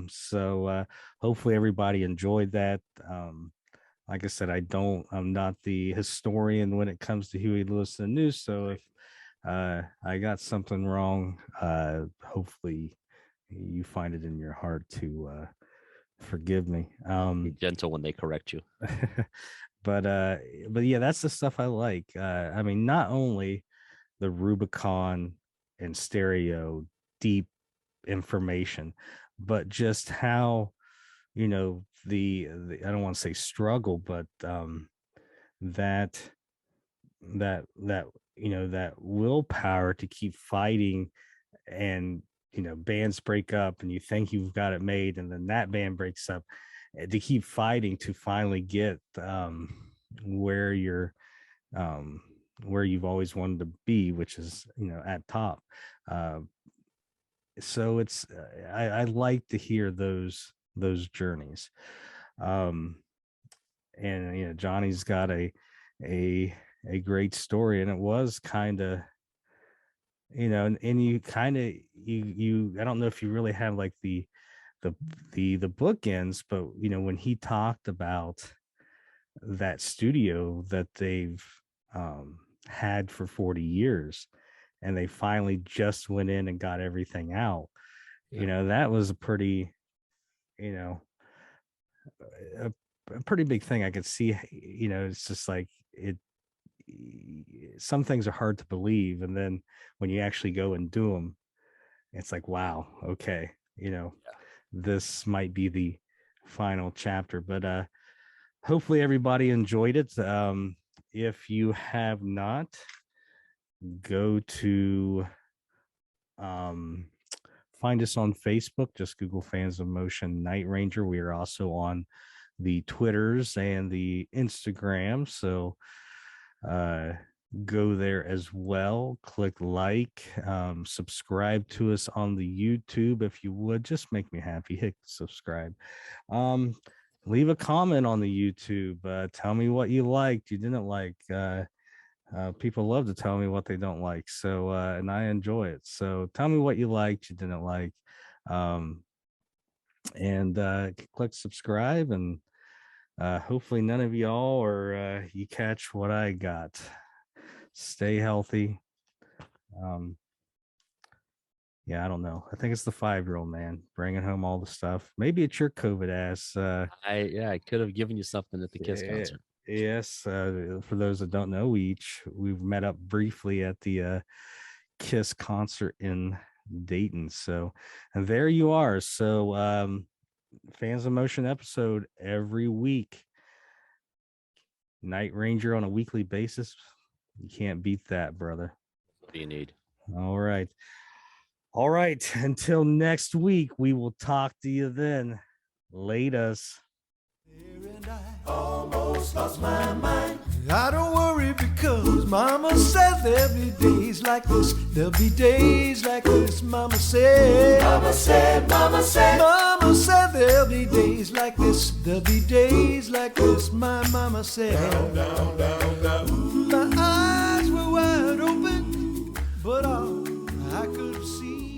So hopefully everybody enjoyed that. Like I said, I'm not the historian when it comes to Huey Lewis and the News. So if I got something wrong, hopefully you find it in your heart to forgive me. Be gentle when they correct you. but yeah, that's the stuff I like. I mean, not only the Rubicon and stereo deep information, but just how, you know, the I don't want to say struggle, but that you know, that willpower to keep fighting, and you know, bands break up and you think you've got it made, and then that band breaks up, to keep fighting to finally get where you're where you've always wanted to be, which is, you know, at top. So it's I like to hear those journeys. And you know, Johnny's got a great story, and it was kind of, you know, and you kind of you I don't know if you really have like the bookends, but you know, when he talked about that studio that they've had for 40 years, and they finally just went in and got everything out, you know, that was a pretty, you know, a pretty big thing. I could see, you know, it's just like some things are hard to believe, and then when you actually go and do them, it's like, wow, okay, you know, this might be the final chapter. But hopefully everybody enjoyed it. If you have not, go to find us on Facebook. Just Google Fans of Motion Night Ranger. We are also on the Twitters and the Instagram, so go there as well. Click like, subscribe to us on the YouTube if you would. Just make me happy. Hit subscribe. Leave a comment on the YouTube. Tell me what you liked, you didn't like. People love to tell me what they don't like, so and I enjoy it. So tell me what you liked, you didn't like, and click subscribe, and hopefully none of y'all or you catch what I got. Stay healthy. Yeah, I don't know. I think it's the 5-year-old, man, bringing home all the stuff. Maybe it's your COVID ass. I could have given you something at the Kiss concert. Yes. For those that don't know, we've met up briefly at the Kiss concert in Dayton. So, and there you are. So, Fans of Motion episode every week. Night Ranger on a weekly basis. You can't beat that, brother. What do you need? All right. All right. Until next week, we will talk to you then. Laters. And I almost lost my mind. I don't worry because Mama said there'll be days like this. There'll be days like this. Mama said. Mama said. Mama said. Mama said there'll be days like this. There'll be days like this. My mama said. Down, down, down, down. My eyes were wide open, but all I could see.